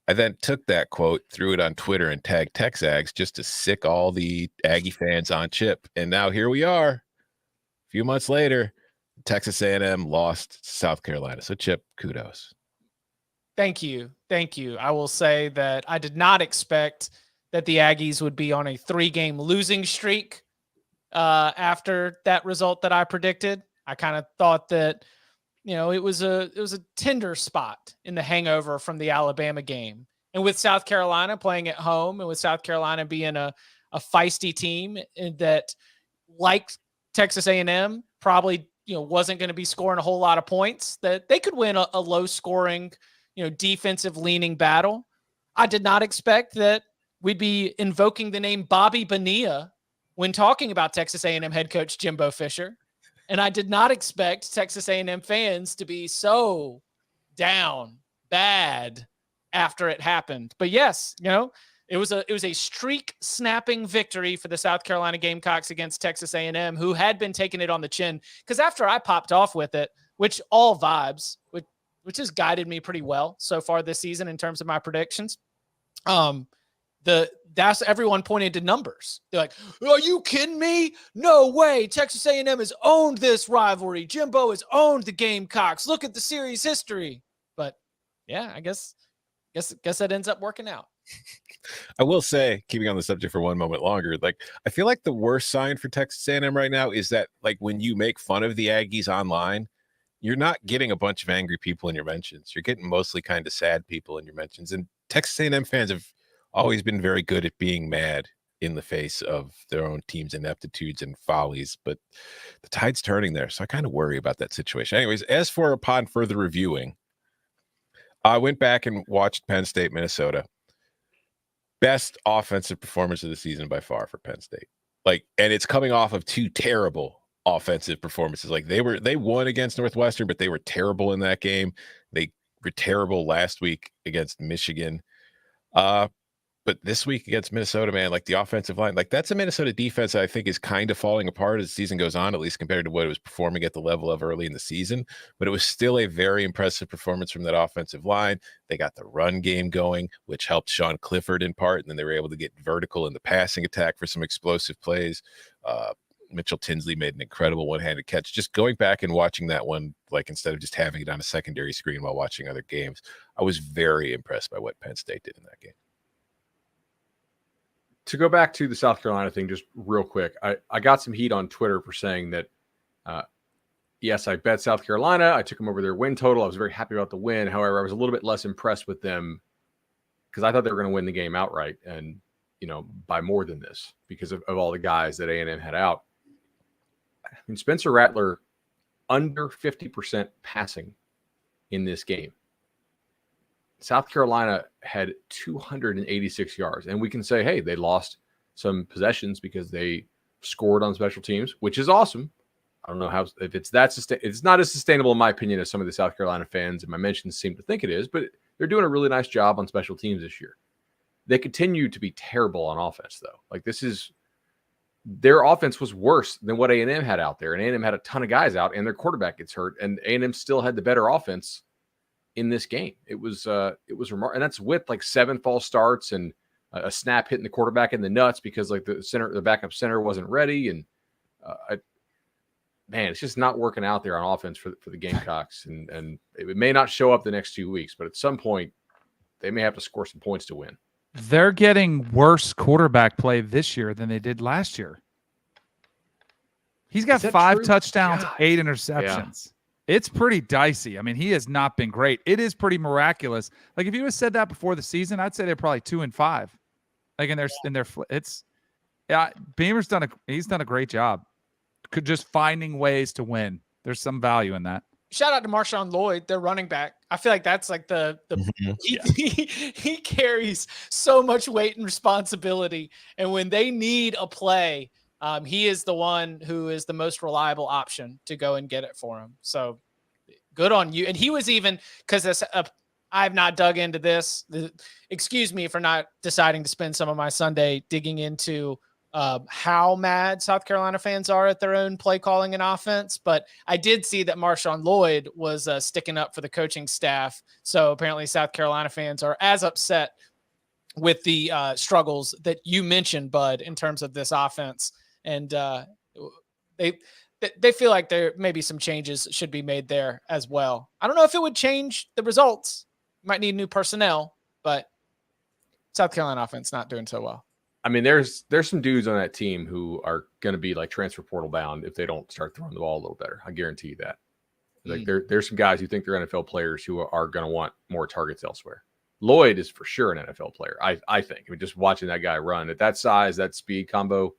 I then took that quote, threw it on Twitter, and tagged Texags just to sick all the Aggie fans on Chip. And now here we are. A few months later, Texas A&M lost to South Carolina. So, Chip, kudos. Thank you. Thank you. I will say that I did not expect that the Aggies would be on a 3-game losing streak after that result that I predicted. I kind of thought that, it was a tender spot in the hangover from the Alabama game. And with South Carolina playing at home and with South Carolina being a feisty team that, like Texas A&M, probably, wasn't going to be scoring a whole lot of points, that they could win a low scoring, defensive leaning battle. I did not expect that we'd be invoking the name Bobby Bonilla when talking about Texas A&M head coach Jimbo Fisher. And I did not expect Texas A&M fans to be so down bad after it happened. But yes, it was a streak snapping victory for the South Carolina Gamecocks against Texas A&M, who had been taking it on the chin. Because after I popped off with it, which all vibes, which has guided me pretty well so far this season in terms of my predictions. That's everyone pointed to numbers. They're like, "Are you kidding me? No way! Texas A&M has owned this rivalry. Jimbo has owned the Gamecocks. Look at the series history." But yeah, I guess that ends up working out. I will say, keeping on the subject for one moment longer, I feel like the worst sign for Texas A&M right now is that when you make fun of the Aggies online, you're not getting a bunch of angry people in your mentions. You're getting mostly kind of sad people in your mentions. And Texas A&M fans have always been very good at being mad in the face of their own team's ineptitudes and follies. But the tide's turning there, so I kind of worry about that situation. Anyways, as for upon further reviewing, I went back and watched Penn State, Minnesota. Best offensive performance of the season by far for Penn State. And it's coming off of 2 terrible offensive performances. They won against Northwestern, but they were terrible in that game. They were terrible last week against Michigan. But this week against Minnesota, man, the offensive line, that's a Minnesota defense that I think is kind of falling apart as the season goes on, at least compared to what it was performing at the level of early in the season. But it was still a very impressive performance from that offensive line. They got the run game going, which helped Sean Clifford in part, and then they were able to get vertical in the passing attack for some explosive plays. Mitchell Tinsley made an incredible one-handed catch. Just going back and watching that one, instead of just having it on a secondary screen while watching other games, I was very impressed by what Penn State did in that game. To go back to the South Carolina thing just real quick, I got some heat on Twitter for saying that, yes, I bet South Carolina. I took them over their win total. I was very happy about the win. However, I was a little bit less impressed with them because I thought they were going to win the game outright and, by more than this because of all the guys that A&M had out. I mean, Spencer Rattler, under 50% passing in this game. South Carolina had 286 yards. And we can say, hey, they lost some possessions because they scored on special teams, which is awesome. I don't know if it's it's not as sustainable in my opinion as some of the South Carolina fans and my mentions seem to think it is, but they're doing a really nice job on special teams this year. They continue to be terrible on offense though. Their offense was worse than what A&M had out there, and A&M had a ton of guys out and their quarterback gets hurt, and A&M still had the better offense in this game. It was remarkable, and that's with 7 false starts and a snap hitting the quarterback in the nuts because the backup center wasn't ready, and it's just not working out there on offense for the Gamecocks, and it may not show up the next 2 weeks, but at some point they may have to score some points to win. They're getting worse quarterback play this year than they did last year. He's got 5 touchdowns, 8 interceptions. Yeah. It's pretty dicey. I mean, he has not been great. It is pretty miraculous. If you had said that before the season, I'd say they're probably 2-5. Beamer's done a great job. Just finding ways to win. There's some value in that. Shout out to Marshawn Lloyd, their running back. I feel like that's he carries so much weight and responsibility. And when they need a play, he is the one who is the most reliable option to go and get it for him. So good on you. And he was even, because I've not dug into this. Excuse me for not deciding to spend some of my Sunday digging into how mad South Carolina fans are at their own play calling and offense. But I did see that Marshawn Lloyd was sticking up for the coaching staff. So apparently South Carolina fans are as upset with the struggles that you mentioned, Bud, in terms of this offense. And they feel like there maybe some changes should be made there as well. I don't know if it would change the results, Might need new personnel, but South Carolina offense not doing so well. I mean, there's some dudes on that team who are going to be like transfer portal bound if they don't start throwing the ball a little better. I guarantee you that. Like there's some guys who think they're NFL players who are going to want more targets elsewhere. Lloyd is for sure an NFL player. I think. I mean, just watching that guy run at that size, that speed combo.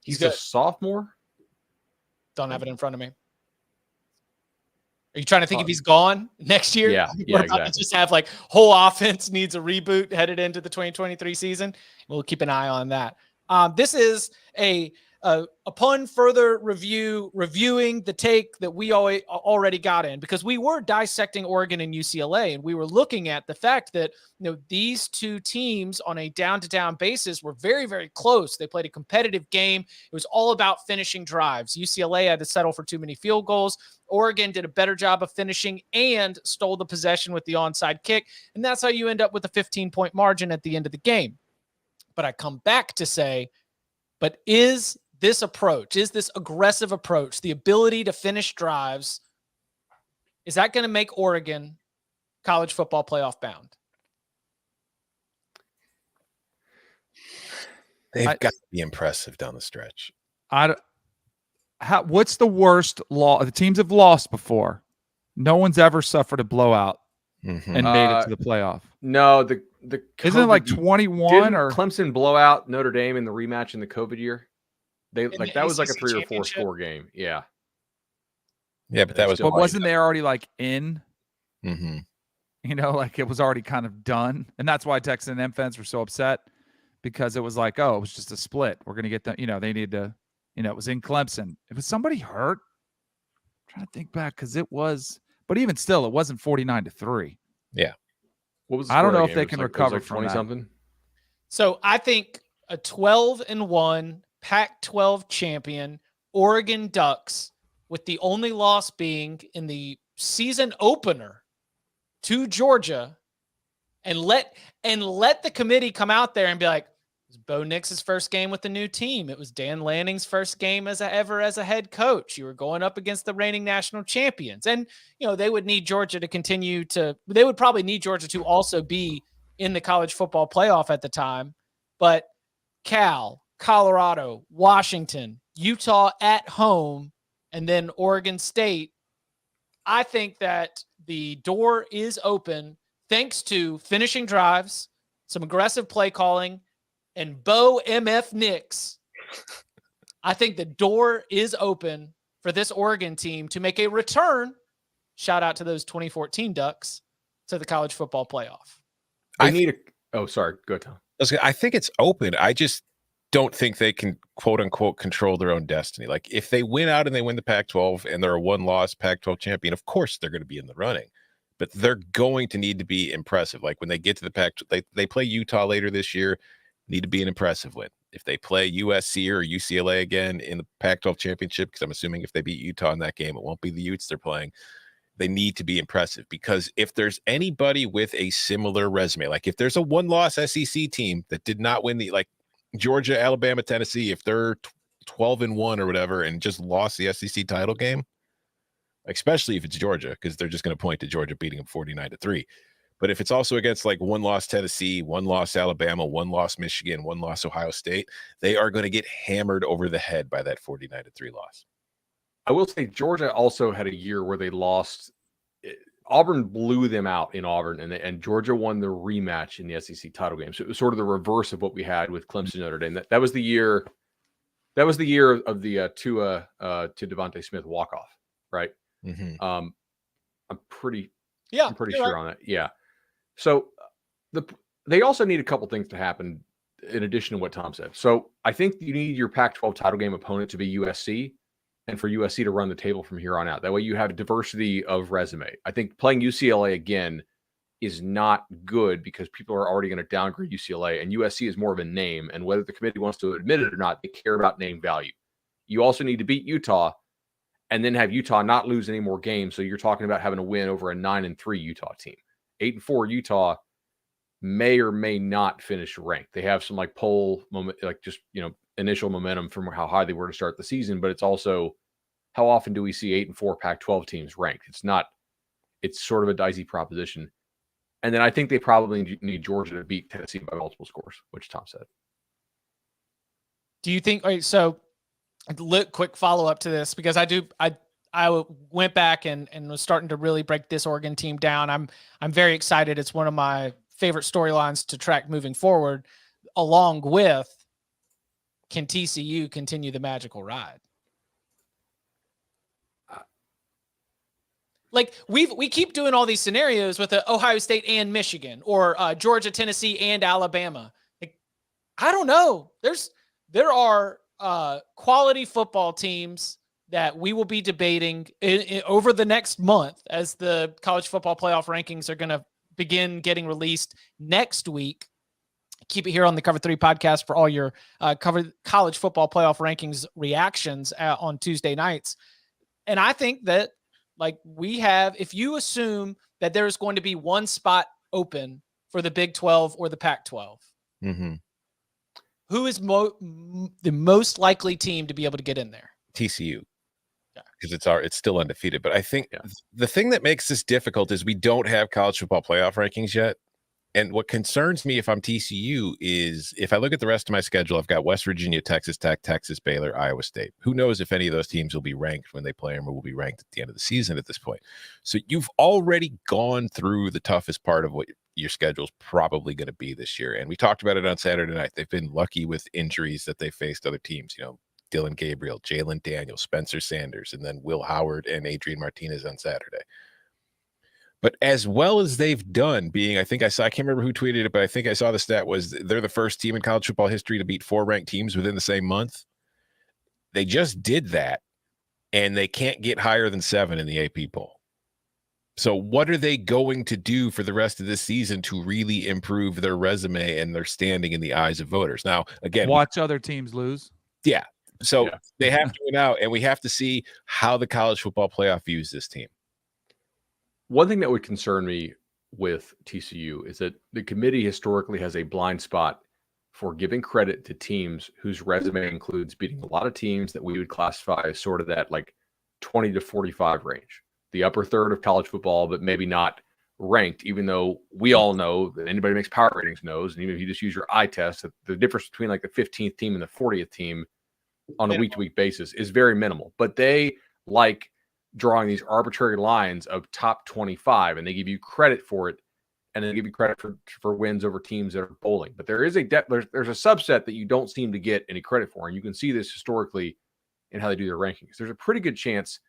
He's a sophomore. Don't have it in front of me. Are you trying to think if he's gone next year? Yeah, We're about exactly. to just have like whole offense needs a reboot headed into the 2023 season. We'll keep an eye on that. This is upon further reviewing the take that we already got in, because we were dissecting Oregon and UCLA, and we were looking at the fact that these two teams on a down-to-down basis were very, very close. They played a competitive game. It was all about finishing drives. UCLA had to settle for too many field goals. Oregon did a better job of finishing and stole the possession with the onside kick, and that's how you end up with a 15-point margin at the end of the game. But I come back to say, but is this approach, is this aggressive approach, the ability to finish drives, is that going to make Oregon college football playoff bound? They've got to be impressive down the stretch. What's the worst law? The teams have lost before. No one's ever suffered a blowout and made it to the playoff. No, the isn't it like 21 or Clemson blowout Notre Dame in the rematch in the COVID year? They like that was like a ACC 3 or 4 championship? score game. Yeah. Yeah, but that was but wasn't they already like in? Mm-hmm. Like it was already kind of done, and that's why Texas A&M fans were so upset, because it was like, oh, it was just a split. We're gonna get them. They need to. It was in Clemson. If was somebody hurt, I'm trying to think back, because it was. But even still, it wasn't 49-3. Yeah. What was the I don't score know of if the they game? can It was recover like from 20 that. something. So I think a 12-1 Pac-12 champion Oregon Ducks, with the only loss being in the season opener to Georgia, and let the committee come out there and be like, it was Bo Nix's first game with the new team. It was Dan Lanning's first game as a head coach. You were going up against the reigning national champions. And, they would need Georgia to continue to, they would probably need Georgia to also be in the college football playoff at the time. But Cal, Colorado, Washington, Utah at home, and then Oregon State, I think that the door is open thanks to finishing drives, some aggressive play calling, and Bo MF Nix. I think the door is open for this Oregon team to make a return. Shout out to those 2014 Ducks to the college football playoff. Sorry. Go, Tom. I think it's open. I just don't think they can, quote unquote, control their own destiny. Like if they win out and they win the Pac-12 and they're a one-loss Pac-12 champion, of course they're going to be in the running, but they're going to need to be impressive. Like when they get to the Pac-12, they play Utah later this year, need to be an impressive win. If they play USC or UCLA again in the Pac-12 championship, because I'm assuming if they beat Utah in that game, it won't be the Utes they're playing. They need to be impressive, because if there's anybody with a similar resume, like if there's a one-loss SEC team that did not win like Georgia, Alabama, Tennessee, if they're 12-1 or whatever and just lost the SEC title game, especially if it's Georgia, because they're just going to point to Georgia beating them 49-3. But if it's also against like one-loss Tennessee, one-loss Alabama, one-loss Michigan, one-loss Ohio State, they are going to get hammered over the head by that 49-3 loss. I will say Georgia also had a year where they lost. Auburn blew them out in Auburn, and Georgia won the rematch in the SEC title game. So it was sort of the reverse of what we had with Clemson Notre Dame. That was the year. That was the year of the Tua to Devontae Smith walk-off, right? Mm-hmm. I'm pretty sure on that. Yeah. So they also need a couple things to happen in addition to what Tom said. So I think you need your Pac-12 title game opponent to be USC, and for USC to run the table from here on out. That way you have a diversity of resume. I think playing UCLA again is not good, because people are already going to downgrade UCLA, and USC is more of a name. And whether the committee wants to admit it or not, they care about name value. You also need to beat Utah and then have Utah not lose any more games. So you're talking about having a win over a 9-3 Utah team. 8-4 Utah may or may not finish ranked. They have some like poll moment, like just, initial momentum from how high they were to start the season, but it's also how often do we see 8-4 Pac-12 teams ranked? It's sort of a dicey proposition. And then I think they probably need Georgia to beat Tennessee by multiple scores, which Tom said. Do you think? All right, so, quick follow up to this, because I went back and was starting to really break this Oregon team down. I'm very excited. It's one of my favorite storylines to track moving forward, along with, can TCU continue the magical ride? Like we keep doing all these scenarios with Ohio State and Michigan, or Georgia, Tennessee, and Alabama. Like, I don't know. There are quality football teams that we will be debating over the next month, as the college football playoff rankings are going to begin getting released next week. Keep it here on the Cover 3 podcast for all your college football playoff rankings reactions on Tuesday nights. And I think that, like, if you assume that there is going to be one spot open for the Big 12 or the Pac-12, who is the most likely team to be able to get in there? TCU. Because it's still undefeated. But I think the thing that makes this difficult is we don't have college football playoff rankings yet. And what concerns me if I'm TCU is, if I look at the rest of my schedule, I've got West Virginia, Texas Tech, Texas, Baylor, Iowa State. Who knows if any of those teams will be ranked when they play them, or will be ranked at the end of the season at this point. So you've already gone through the toughest part of what your schedule is probably going to be this year. And we talked about it on Saturday night. They've been lucky with injuries that they faced other teams, Dylan Gabriel, Jalen Daniels, Spencer Sanders, and then Will Howard and Adrian Martinez on Saturday. But as well as they've done, I can't remember who tweeted it, but I think I saw the stat was they're the first team in college football history to beat 4 ranked teams within the same month. They just did that, and they can't get higher than 7 in the AP poll. So what are they going to do for the rest of this season to really improve their resume and their standing in the eyes of voters? Now, again, watch other teams lose. Yeah. So they have to win out, and we have to see how the college football playoff views this team. One thing that would concern me with TCU is that the committee historically has a blind spot for giving credit to teams whose resume includes beating a lot of teams that we would classify as sort of that like 20 to 45 range, the upper third of college football, but maybe not ranked, even though we all know that anybody who makes power ratings knows, and even if you just use your eye test, that the difference between like the 15th team and the 40th team on a week-to-week basis is very minimal. But they like drawing these arbitrary lines of top 25, and they give you credit for it, and they give you credit for wins over teams that are bowling. But there is there's a subset that you don't seem to get any credit for, and you can see this historically in how they do their rankings. There's a pretty good chance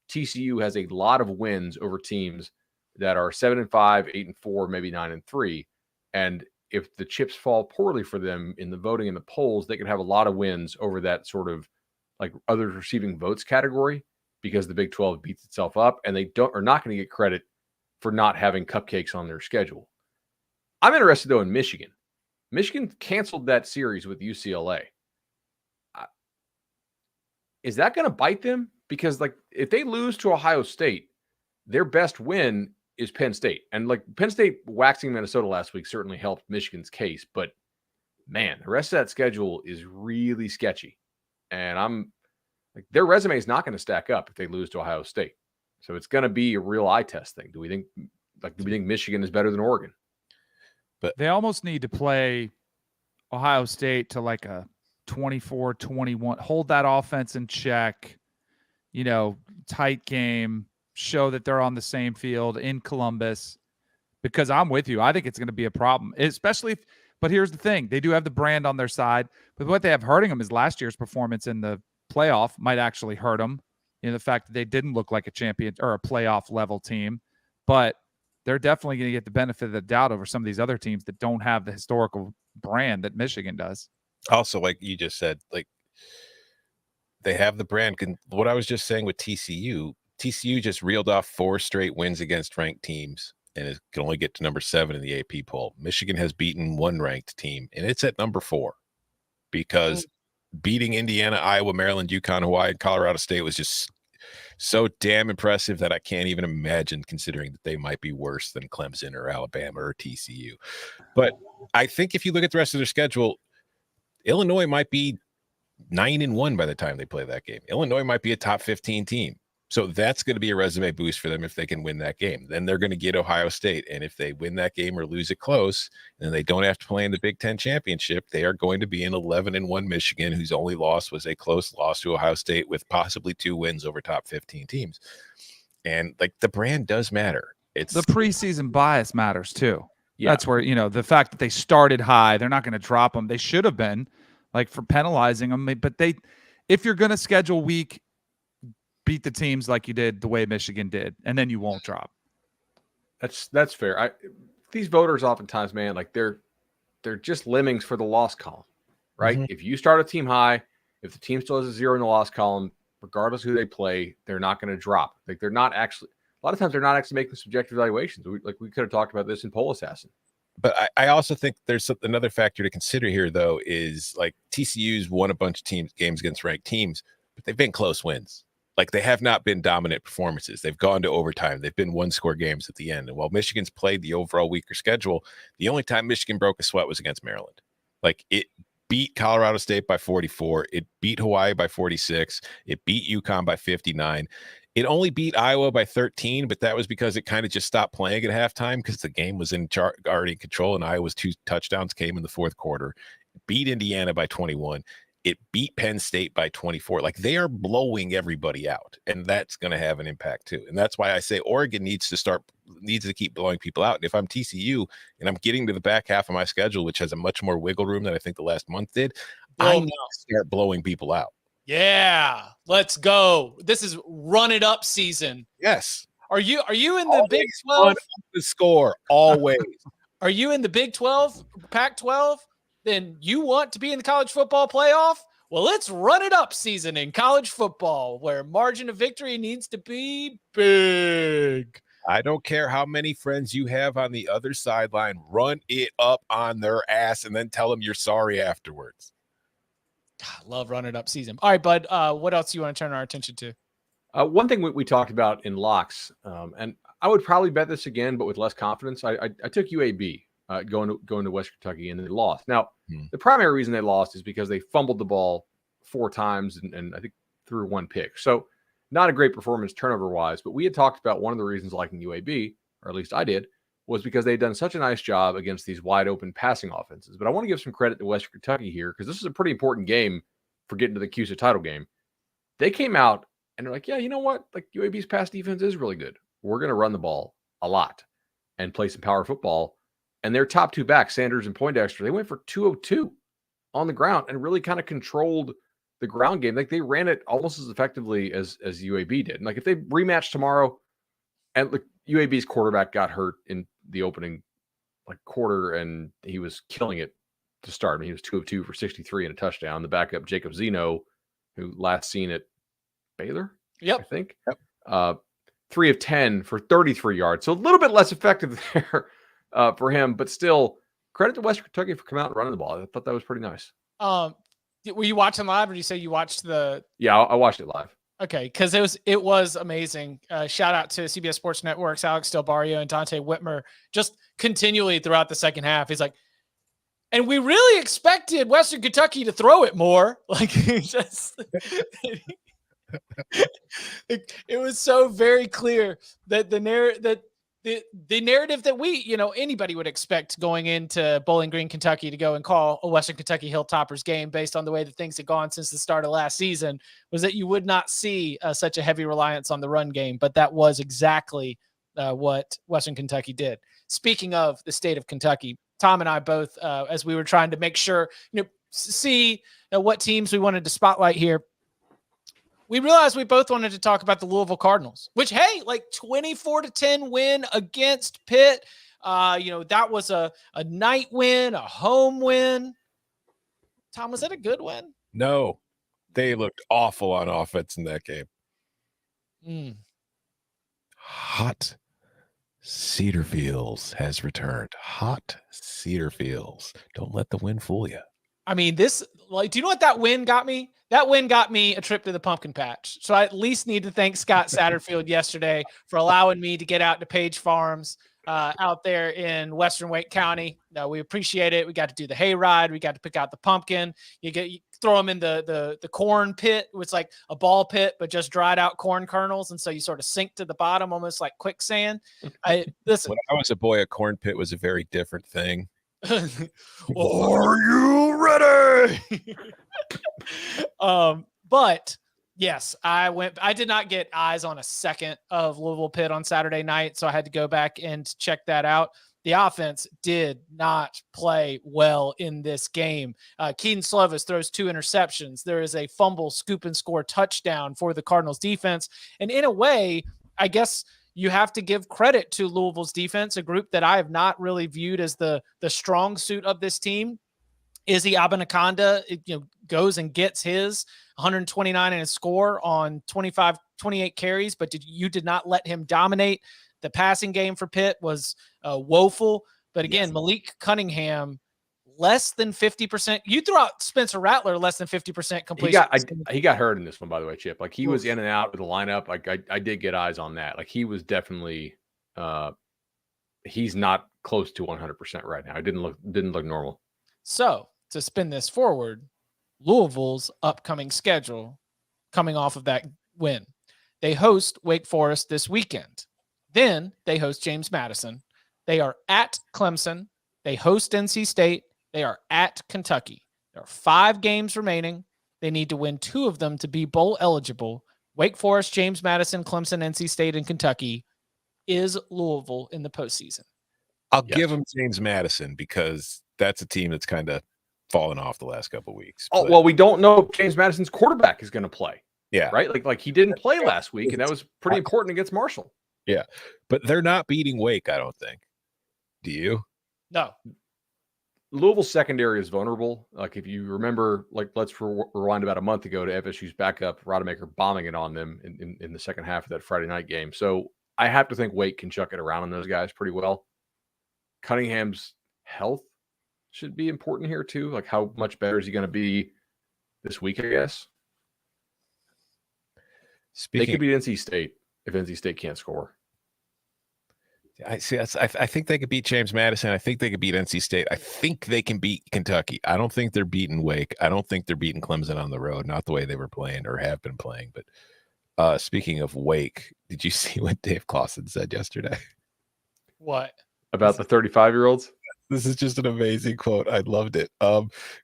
TCU has a lot of wins over teams that are 7-5, 8-4, maybe 9-3, and if the chips fall poorly for them in the voting and the polls, they could have a lot of wins over that sort of like others receiving votes category, because the Big 12 beats itself up, and they are not going to get credit for not having cupcakes on their schedule. I'm interested, though, in Michigan. Michigan canceled that series with UCLA. Is that going to bite them? Because like if they lose to Ohio State, their best win is Penn State. And like Penn State waxing Minnesota last week certainly helped Michigan's case. But, man, the rest of that schedule is really sketchy. And their resume is not going to stack up if they lose to Ohio State. So it's going to be a real eye test thing. Do we think Michigan is better than Oregon? But they almost need to play Ohio State to like a 24-21, hold that offense in check, tight game, show that they're on the same field in Columbus, because I'm with you. I think it's going to be a problem, especially but here's the thing. They do have the brand on their side, but what they have hurting them is last year's performance in the playoff might actually hurt them. The fact that they didn't look like a champion or a playoff level team, but they're definitely going to get the benefit of the doubt over some of these other teams that don't have the historical brand that Michigan does. Also, like you just said, like they have the brand. What I was just saying with TCU just reeled off 4 straight wins against ranked teams, and it can only get to number 7 in the AP poll. Michigan has beaten 1 ranked team, and it's at number 4, because beating Indiana, Iowa, Maryland, UConn, Hawaii, and Colorado State was just so damn impressive that I can't even imagine, considering that they might be worse than Clemson or Alabama or TCU. But I think if you look at the rest of their schedule, Illinois might be 9-1 by the time they play that game. Illinois might be a top 15 team. So that's going to be a resume boost for them if they can win that game. Then they're going to get Ohio State. And if they win that game or lose it close, and they don't have to play in the Big Ten championship, they are going to be in 11-1 Michigan, whose only loss was a close loss to Ohio State with possibly 2 wins over top 15 teams. And like the brand does matter. It's the preseason bias matters too. Yeah. That's where, the fact that they started high, they're not going to drop them. They should have been like for penalizing them, but if you're going to schedule weak, beat the teams like you did the way Michigan did, and then you won't drop. That's fair. These voters oftentimes, man, like they're just lemmings for the loss column, right? Mm-hmm. If you start a team high, if the team still has a 0 in the loss column, regardless of who they play, they're not going to drop. Like they're not actually. A lot of times they're not actually making subjective evaluations. We could have talked about this in Poll Assassin. But I also think there's another factor to consider here, though, is like TCU's won a bunch of games against ranked teams, but they've been close wins. Like they have not been dominant performances. They've gone to overtime. They've been 1-score games at the end. And while Michigan's played the overall weaker schedule, the only time Michigan broke a sweat was against Maryland. Like it beat Colorado State by 44. It beat Hawaii by 46. It beat UConn by 59. It only beat Iowa by 13, but that was because it kind of just stopped playing at halftime because the game was already in control, and Iowa's 2 touchdowns came in the fourth quarter. It beat Indiana by 21. It beat Penn State by 24. Like they are blowing everybody out, and that's going to have an impact too. And that's why I say Oregon needs to keep blowing people out. And if I'm TCU and I'm getting to the back half of my schedule, which has a much more wiggle room than I think the last month did, I need to start blowing people out. Yeah, let's go. This is run it up season. Yes. Are you in the Big 12? The score always. Are you in the Big 12, Pac-12? Then you want to be in the college football playoff? Well, let's run it up season in college football where margin of victory needs to be big. I don't care how many friends you have on the other sideline. Run it up on their ass and then tell them you're sorry afterwards. God, love running up season. All right, bud. What else do you want to turn our attention to? One thing we talked about in locks, and I would probably bet this again, but with less confidence. I took UAB going to West Kentucky, and they lost. Now, the primary reason they lost is because they fumbled the ball 4 times and I think threw 1 pick. So not a great performance turnover-wise, but we had talked about one of the reasons liking UAB, or at least I did, was because they'd done such a nice job against these wide-open passing offenses. But I want to give some credit to Western Kentucky here because this is a pretty important game for getting to the CUSA title game. They came out and they're like, yeah, you know what? Like UAB's pass defense is really good. We're going to run the ball a lot and play some power football. And their top 2 backs, Sanders and Poindexter, they went for 202 on the ground and really kind of controlled the ground game. Like they ran it almost as effectively as UAB did. And like if they rematch tomorrow and look, UAB's quarterback got hurt in the opening quarter and he was killing it to start. I mean, he was 2 of 2 for 63 and a touchdown. The backup, Jacob Zeno, who last seen at Baylor, I think. 3 of 10 for 33 yards. So a little bit less effective there for him, but still credit to Western Kentucky for coming out and running the ball. I thought that was pretty nice. Were you watching live or did you say you watched the? Yeah, I watched it live. Okay, because it was amazing. Shout out to CBS Sports Network's Alex Del Barrio and Dante Whitmer just continually throughout the second half. He's like, and we really expected Western Kentucky to throw it more. Like just it was so very clear that the narrative that we, anybody would expect going into Bowling Green, Kentucky to go and call a Western Kentucky Hilltoppers game based on the way that things had gone since the start of last season was that you would not see such a heavy reliance on the run game. But that was exactly what Western Kentucky did. Speaking of the state of Kentucky, Tom and I both, as we were trying to make sure, see what teams we wanted to spotlight here, we realized we both wanted to talk about the Louisville Cardinals, which, hey, 24-10 win against Pitt. That was a night win, a home win. Tom, was that a good win? No, they looked awful on offense in that game. Hot Cedar Fields has returned. Hot Cedar Fields. Don't let the wind fool you. I mean, do you know what that win got me? That win got me a trip to the pumpkin patch. So I at least need to thank Scott Satterfield yesterday for allowing me to get out to Page Farms out there in Western Wake County. We appreciate it. We got to do the hayride. We got to pick out the pumpkin. You throw them in the corn pit. It's like a ball pit, but just dried out corn kernels. And so you sort of sink to the bottom, almost like quicksand. Listen, When I was a boy, a corn pit was a very different thing. Are you ready? But yes, I did not get eyes on a second of Louisville Pitt on Saturday night, so I had to go back and check that out. The offense did not play well in this game. Keaton Slovis throws 2 interceptions. There is a fumble, scoop and score touchdown for the Cardinals defense. And in a way, I guess you have to give credit to Louisville's defense, a group that I have not really viewed as the strong suit of this team. Izzy Abanaconda, goes and gets his 129 and a score on 28 carries, but you did not let him dominate. The passing game for Pitt was woeful. But again, yes. Malik Cunningham, less than 50%. You threw out Spencer Rattler, less than 50% completion. He got hurt in this one, by the way, Chip. Like, he was in and out of the lineup. Like, I did get eyes on that. Like, he was definitely he's not close to 100% right now. It didn't look normal. So to spin this forward, Louisville's upcoming schedule coming off of that win. They host Wake Forest this weekend. Then they host James Madison. They are at Clemson. They host NC State. They are at Kentucky. There are 5 games remaining. They need to win 2 of them to be bowl eligible. Wake Forest, James Madison, Clemson, NC State, and Kentucky. Is Louisville in the postseason? I'll give them James Madison because that's a team that's kind of fallen off the last couple of weeks. Oh, well, we don't know if James Madison's quarterback is going to play. Yeah. Right? Like he didn't play last week, and that was pretty important against Marshall. Yeah. But they're not beating Wake, I don't think. Do you? No. Louisville's secondary is vulnerable. Like, if you remember, like, let's rewind about a month ago to FSU's backup, Rodemaker bombing it on them in the second half of that Friday night game. So I have to think Wake can chuck it around on those guys pretty well. Cunningham's health should be important here too. Like, how much better is he going to be this week, I guess? They could beat NC State if NC State can't score. I see. I think they could beat James Madison. I think they could beat NC State. I think they can beat Kentucky. I don't think they're beating Wake. I don't think they're beating Clemson on the road. Not the way they were playing or have been playing. But speaking of Wake, did you see what Dave Clawson said yesterday? What? About the 35-year-olds? This is just an amazing quote. I loved it.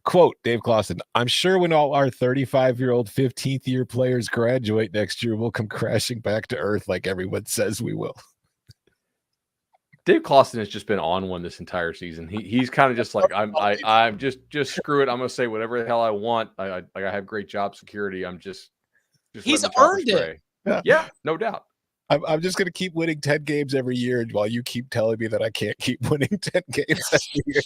Quote, Dave Clawson, I'm sure when all our 35-year-old 15th year players graduate next year, we'll come crashing back to earth like everyone says we will. Dave Clawson has just been on one this entire season. He's kind of just like, I'm just screw it. I'm going to say whatever the hell I want. I have great job security. I'm just he's earned it. Yeah, no doubt. I'm just going to keep winning 10 games every year while you keep telling me that I can't keep winning 10 games every year.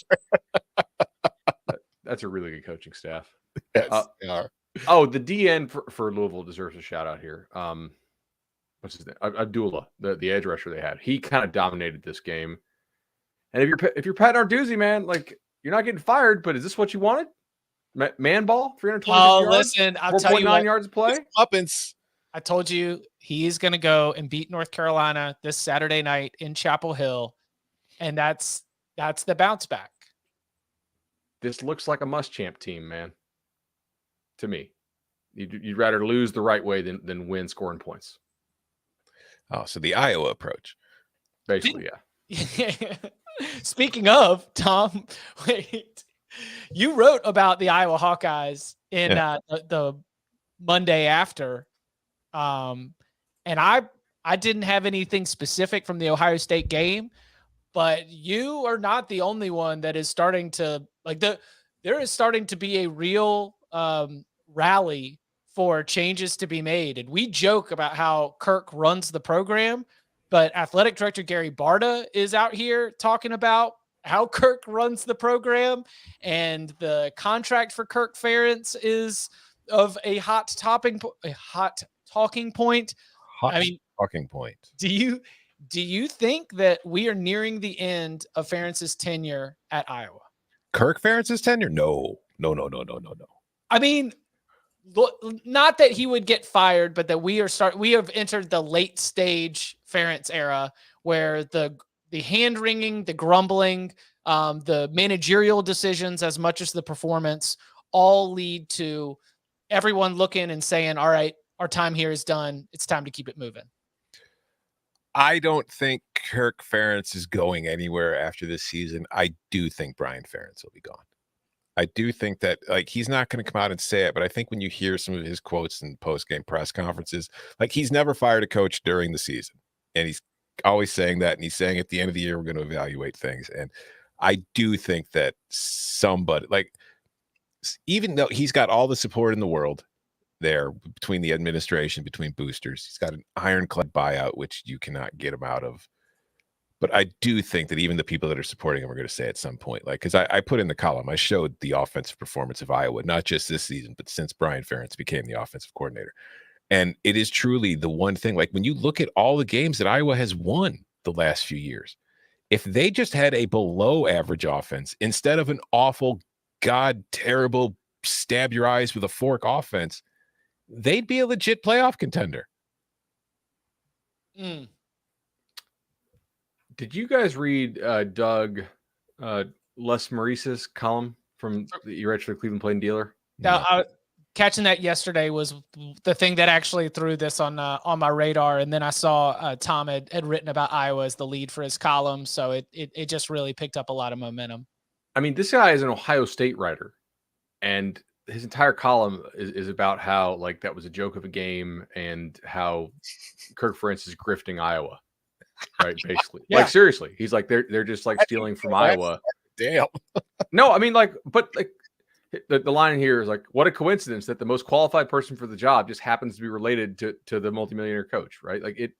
That's a really good coaching staff. Yes, they are. Oh, the DN for Louisville deserves a shout out here. What's his name? Abdullah, the edge rusher they had. He kind of dominated this game. And if you're Pat Narduzzi, man, like, you're not getting fired, but is this what you wanted? Man ball, 320 yards. Oh, listen, I'll tell you 4.9 yards of play. I told you he's going to go and beat North Carolina this Saturday night in Chapel Hill, and that's the bounce back. This looks like a Muschamp team, man. To me, you'd rather lose the right way than win scoring points. Oh, so the Iowa approach. Basically, yeah. Speaking of, Tom, wait. You wrote about the Iowa Hawkeyes in the Monday after. And I didn't have anything specific from the Ohio State game, but you are not the only one that is starting to there is starting to be a real rally for changes to be made. And we joke about how Kirk runs the program, but athletic director Gary Barta is out here talking about how Kirk runs the program, and the contract for Kirk Ferentz is of a hot talking point. Talking point. Do you think that we are nearing the end of Ferentz's tenure at Iowa? Kirk Ferentz's tenure? No. I mean, not that he would get fired, but that we have entered the late stage Ferentz era where the the hand-wringing, the grumbling, the managerial decisions as much as the performance all lead to everyone looking and saying, all right, our time here is done. It's time to keep it moving. I don't think Kirk Ferentz is going anywhere after this season. I do think Brian Ferentz will be gone. I do think that, like, he's not going to come out and say it, but I think when you hear some of his quotes in post-game press conferences, like, he's never fired a coach during the season, and he's always saying that, and he's saying at the end of the year we're going to evaluate things. And I do think that somebody, like, even though he's got all the support in the world there between the administration, between boosters, he's got an ironclad buyout, which you cannot get him out of. But I do think that even the people that are supporting him are going to say at some point, like, because I put in the column, I showed the offensive performance of Iowa, not just this season, but since Brian Ferentz became the offensive coordinator. And it is truly the one thing, like, when you look at all the games that Iowa has won the last few years, if they just had a below average offense instead of an awful, God, terrible, stab your eyes with a fork offense, they'd be a legit playoff contender. Mm. Did you guys read Doug Les Maurice's column from the read for the Cleveland Plain Dealer? Now, catching that yesterday was the thing that actually threw this on my radar. And then I saw Tom had written about Iowa as the lead for his column. So it just really picked up a lot of momentum. I mean, this guy is an Ohio State writer, and his entire column is about how, like, that was a joke of a game and how Kirk Ferentz is grifting Iowa. Right, basically. Yeah. Like, seriously, he's like, they're just like stealing from Iowa. Damn. No, I mean, like, but like the line here is like, what a coincidence that the most qualified person for the job just happens to be related to the multimillionaire coach, right? Like, it.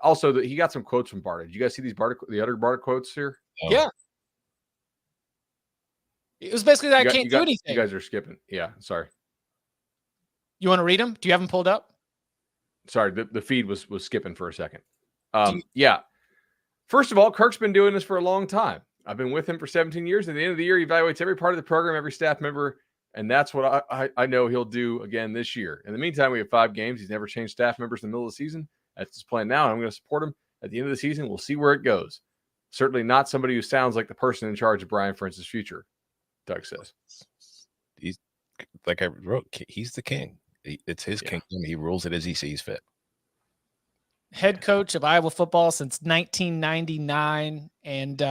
Also, he got some quotes from Barta. Did you guys see the other Barta quotes here? Oh. Yeah. It was basically that I can't do anything. You guys are skipping. Yeah, sorry. You want to read them? Do you have them pulled up? Sorry, the feed was skipping for a second. Yeah. First of all, Kirk's been doing this for a long time. I've been with him for 17 years. At the end of the year, he evaluates every part of the program, every staff member, and that's what I know he'll do again this year. In the meantime, we have 5 games. He's never changed staff members in the middle of the season. That's his plan now, and I'm going to support him. At the end of the season, we'll see where it goes. Certainly not somebody who sounds like the person in charge of Brian Ferentz's future, Doug says. He's, like I wrote, he's the king. It's his kingdom. He rules it as he sees fit. Head coach of Iowa football since 1999. And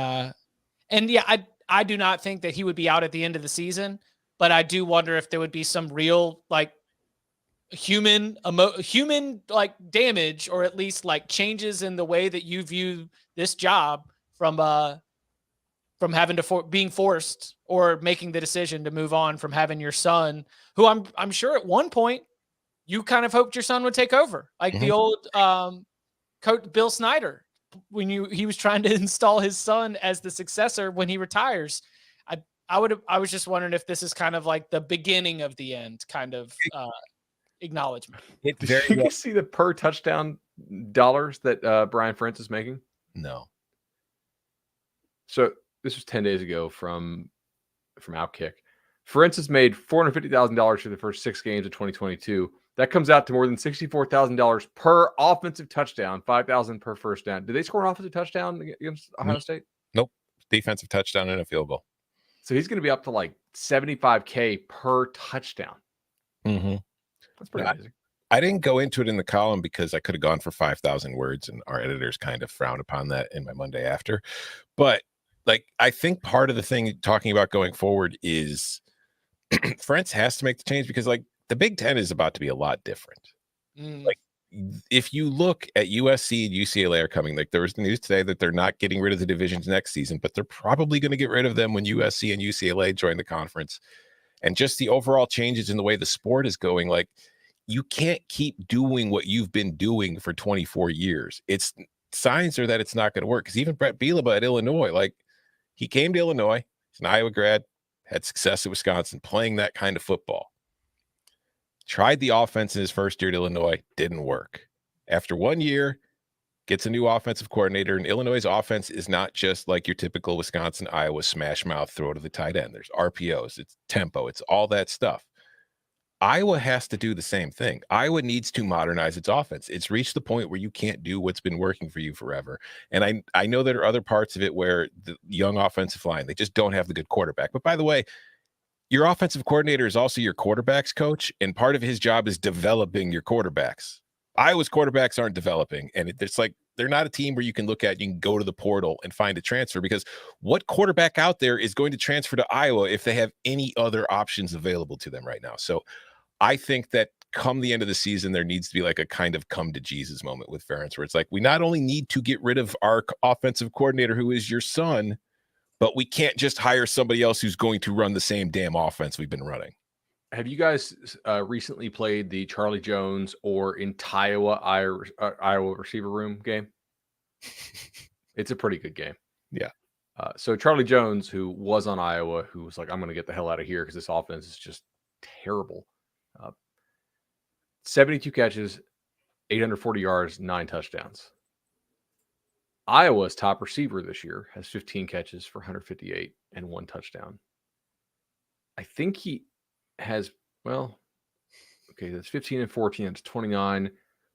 yeah, I do not think that he would be out at the end of the season, but I do wonder if there would be some real, like, human like damage, or at least like changes in the way that you view this job from having to being forced or making the decision to move on from having your son, who I'm sure at one point you kind of hoped your son would take over, like the old coach Bill Snyder, when he was trying to install his son as the successor when he retires. I was just wondering if this is kind of like the beginning of the end kind of acknowledgement. Did you see the per touchdown dollars that Brian Ferentz is making? No. So this was 10 days ago from Outkick. Ferentz has made $450,000 for the first 6 games of 2022. That comes out to more than $64,000 per offensive touchdown, $5,000 per first down. Did they score an offensive touchdown against Ohio State? Nope. Defensive touchdown and a field goal. So he's going to be up to like $75K per touchdown. Mm-hmm. That's pretty amazing. I didn't go into it in the column because I could have gone for 5,000 words, and our editors kind of frown upon that in my Monday after. But, like, I think part of the thing talking about going forward is Ferentz has to make the change, because, like, the Big Ten is about to be a lot different. Like, if you look at USC and UCLA are coming, like, there was the news today that they're not getting rid of the divisions next season, but they're probably going to get rid of them when USC and UCLA join the conference. And just the overall changes in the way the sport is going, like, you can't keep doing what you've been doing for 24 years. It's signs are that it's not going to work. Because even Brett Bielema at Illinois, like, he came to Illinois, he's an Iowa grad, had success at Wisconsin, playing that kind of football. Tried the offense in his first year at Illinois, didn't work. After 1 year, gets a new offensive coordinator, and Illinois' offense is not just like your typical Wisconsin, Iowa smash mouth throw to the tight end. There's RPOs, it's tempo, it's all that stuff. Iowa has to do the same thing. Iowa needs to modernize its offense. It's reached the point where you can't do what's been working for you forever. And I know there are other parts of it where the young offensive line, they just don't have the good quarterback. But by the way, your offensive coordinator is also your quarterback's coach, and part of his job is developing your quarterbacks. Iowa's quarterbacks aren't developing, and it's like they're not a team where you can look at, you can go to the portal and find a transfer, because what quarterback out there is going to transfer to Iowa if they have any other options available to them right now? So I think that come the end of the season, there needs to be like a kind of come to Jesus moment with Ferentz, where it's like, we not only need to get rid of our offensive coordinator, who is your son, but we can't just hire somebody else who's going to run the same damn offense we've been running. Have you guys recently played the Charlie Jones or in Iowa receiver room game? It's a pretty good game. Yeah. So Charlie Jones, who was on Iowa, who was like, I'm going to get the hell out of here because this offense is just terrible. 72 catches, 840 yards, 9 touchdowns. Iowa's top receiver this year has 15 catches for 158 and 1 touchdown. I think he has, that's 15 and 14. That's 29.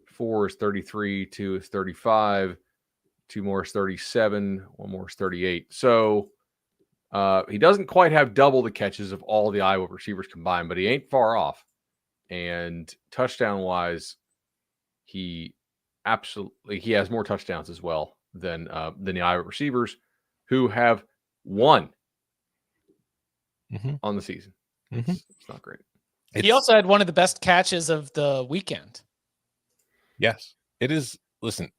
4 is 33. 2 is 35. 2 more is 37. 1 more is 38. So he doesn't quite have double the catches of all the Iowa receivers combined, but he ain't far off. And touchdown-wise, he has more touchdowns as well than the Iowa receivers, who have 1 on the season. It's not great. He also had one of the best catches of the weekend. Yes, it is. Listen,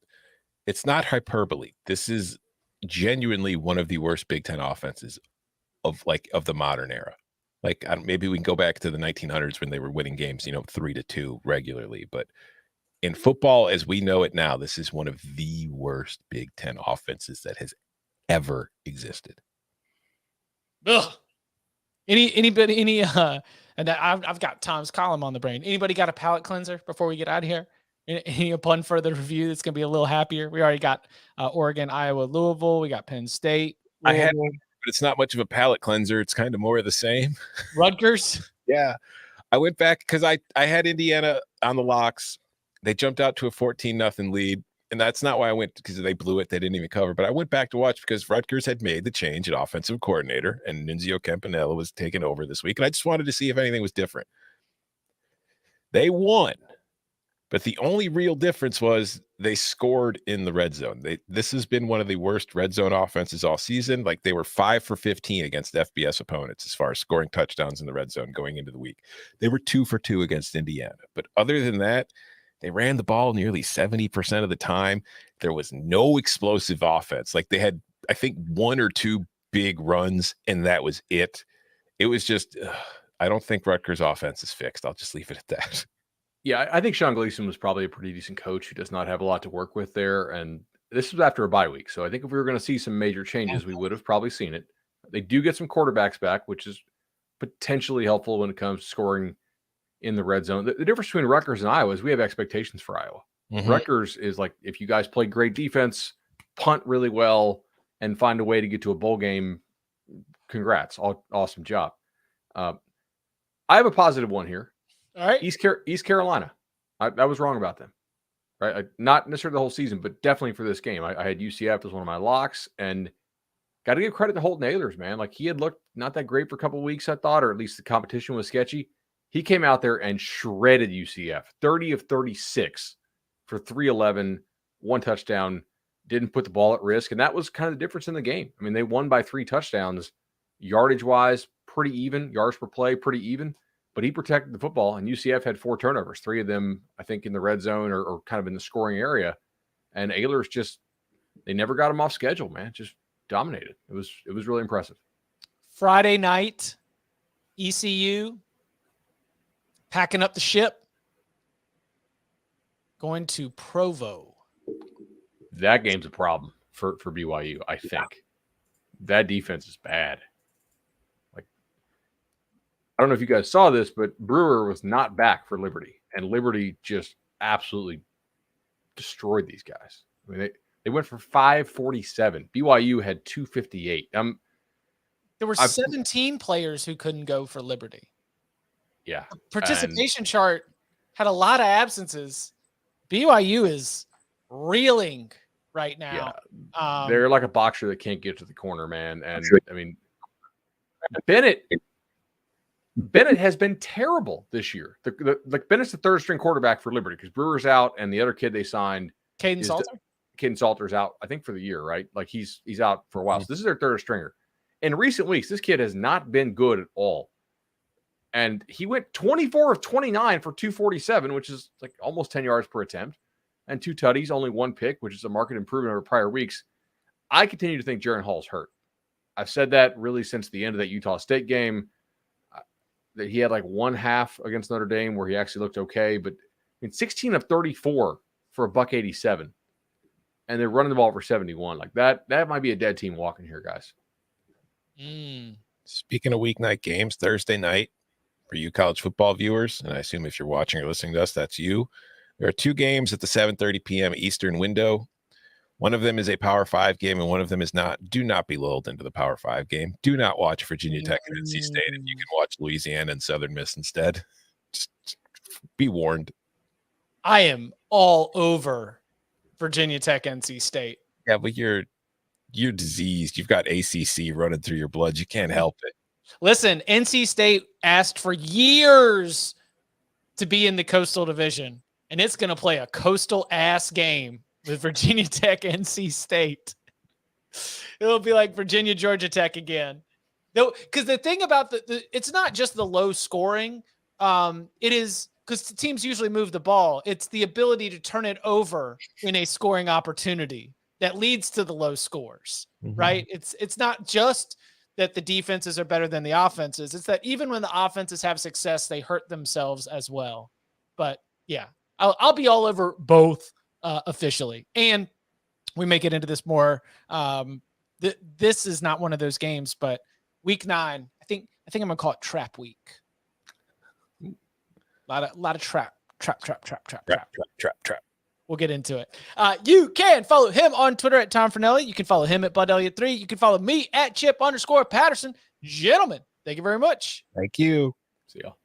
it's not hyperbole. This is genuinely one of the worst Big Ten offenses of the modern era. Like, maybe we can go back to the 1900s when they were winning games, 3-2 regularly. But in football, as we know it now, this is one of the worst Big Ten offenses that has ever existed. Ugh. And I've got Tom's column on the brain. Anybody got a palate cleanser before we get out of here? Upon further review, that's going to be a little happier. We already got Oregon, Iowa, Louisville. We got Penn State. Louisville. I had one, but it's not much of a palate cleanser. It's kind of more of the same. Rutgers. Yeah. I went back because I had Indiana on the locks. They jumped out to a 14-0 lead. And that's not why I went, because they blew it. They didn't even cover. But I went back to watch because Rutgers had made the change at offensive coordinator, and Nunzio Campanella was taking over this week. And I just wanted to see if anything was different. They won. But the only real difference was they scored in the red zone. This has been one of the worst red zone offenses all season. Like, they were 5 for 15 against FBS opponents as far as scoring touchdowns in the red zone going into the week. They were 2 for 2 against Indiana. But other than that, they ran the ball nearly 70% of the time. There was no explosive offense. Like, they had, I think, 1 or 2 big runs, and that was it. It was just, I don't think Rutgers' offense is fixed. I'll just leave it at that. Yeah, I think Sean Gleason was probably a pretty decent coach who does not have a lot to work with there. And this was after a bye week. So I think if we were going to see some major changes, we would have probably seen it. They do get some quarterbacks back, which is potentially helpful when it comes to scoring in the red zone. The difference between Rutgers and Iowa is we have expectations for Iowa. Rutgers is like, if you guys play great defense, punt really well, and find a way to get to a bowl game, congrats. Awesome job. I have a positive one here. All right. East Carolina. I was wrong about them. Right? Not necessarily the whole season, but definitely for this game. I had UCF as one of my locks, and got to give credit to Holton Ahlers, man. Like, he had looked not that great for a couple of weeks, I thought, or at least the competition was sketchy. He came out there and shredded UCF. 30 of 36 for 311, 1 touchdown, didn't put the ball at risk. And that was kind of the difference in the game. I mean, they won by 3 touchdowns. Yardage-wise, pretty even. Yards per play, pretty even. But he protected the football, and UCF had 4 turnovers, 3 of them, I think, in the red zone or kind of in the scoring area. And Ahlers just, they never got him off schedule, man. Just dominated. It was really impressive. Friday night, ECU packing up the ship, going to Provo. That game's a problem for BYU, I think. That defense is bad. Like, I don't know if you guys saw this, but Brewer was not back for Liberty, and Liberty just absolutely destroyed these guys. I mean, they went for 547. BYU had 258. There were 17 players who couldn't go for Liberty. Yeah. Participation chart had a lot of absences. BYU is reeling right now. They're like a boxer that can't get to the corner, man. And I mean, Bennett has been terrible this year. Bennett's the third string quarterback for Liberty because Brewer's out and the other kid they signed, Caden Salter's out, I think, for the year, right? Like he's out for a while. So this is their third stringer. In recent weeks, this kid has not been good at all. And he went 24 of 29 for 247, which is like almost 10 yards per attempt, and 2 tutties, only 1 pick, which is a marked improvement over prior weeks. I continue to think Jaren Hall's hurt. I've said that really since the end of that Utah State game. That he had like 1 half against Notre Dame where he actually looked okay, but 16 of 34 for $187, and they're running the ball for 71. Like that might be a dead team walking here, guys. Speaking of weeknight games, Thursday night for you college football viewers, and I assume if you're watching or listening to us, that's you. There are 2 games at the 7:30 p.m. Eastern window. One of them is a Power 5 game, and one of them is not. Do not be lulled into the Power 5 game. Do not watch Virginia Tech and NC State if you can watch Louisiana and Southern Miss instead. Just be warned. I am all over Virginia Tech, NC State. Yeah, but you're diseased. You've got ACC running through your blood. You can't help it. Listen, NC State asked for years to be in the Coastal Division, and it's going to play a coastal ass game with Virginia Tech, NC State. It'll be like Virginia, Georgia Tech again. Though, because the thing about it's not just the low scoring. It is because the teams usually move the ball. It's the ability to turn it over in a scoring opportunity that leads to the low scores, right? It's not just that the defenses are better than the offenses. It's that even when the offenses have success, they hurt themselves as well. But yeah, I'll be all over both officially. And we may get into this more. This is not one of those games, but week 9, I think I'm gonna call it trap week. A lot of trap. We'll get into it. You can follow him on Twitter at Tom Fernelli. You can follow him at Bud Elliott 3. You can follow me at Chip_Patterson. Gentlemen, thank you very much. Thank you. See y'all.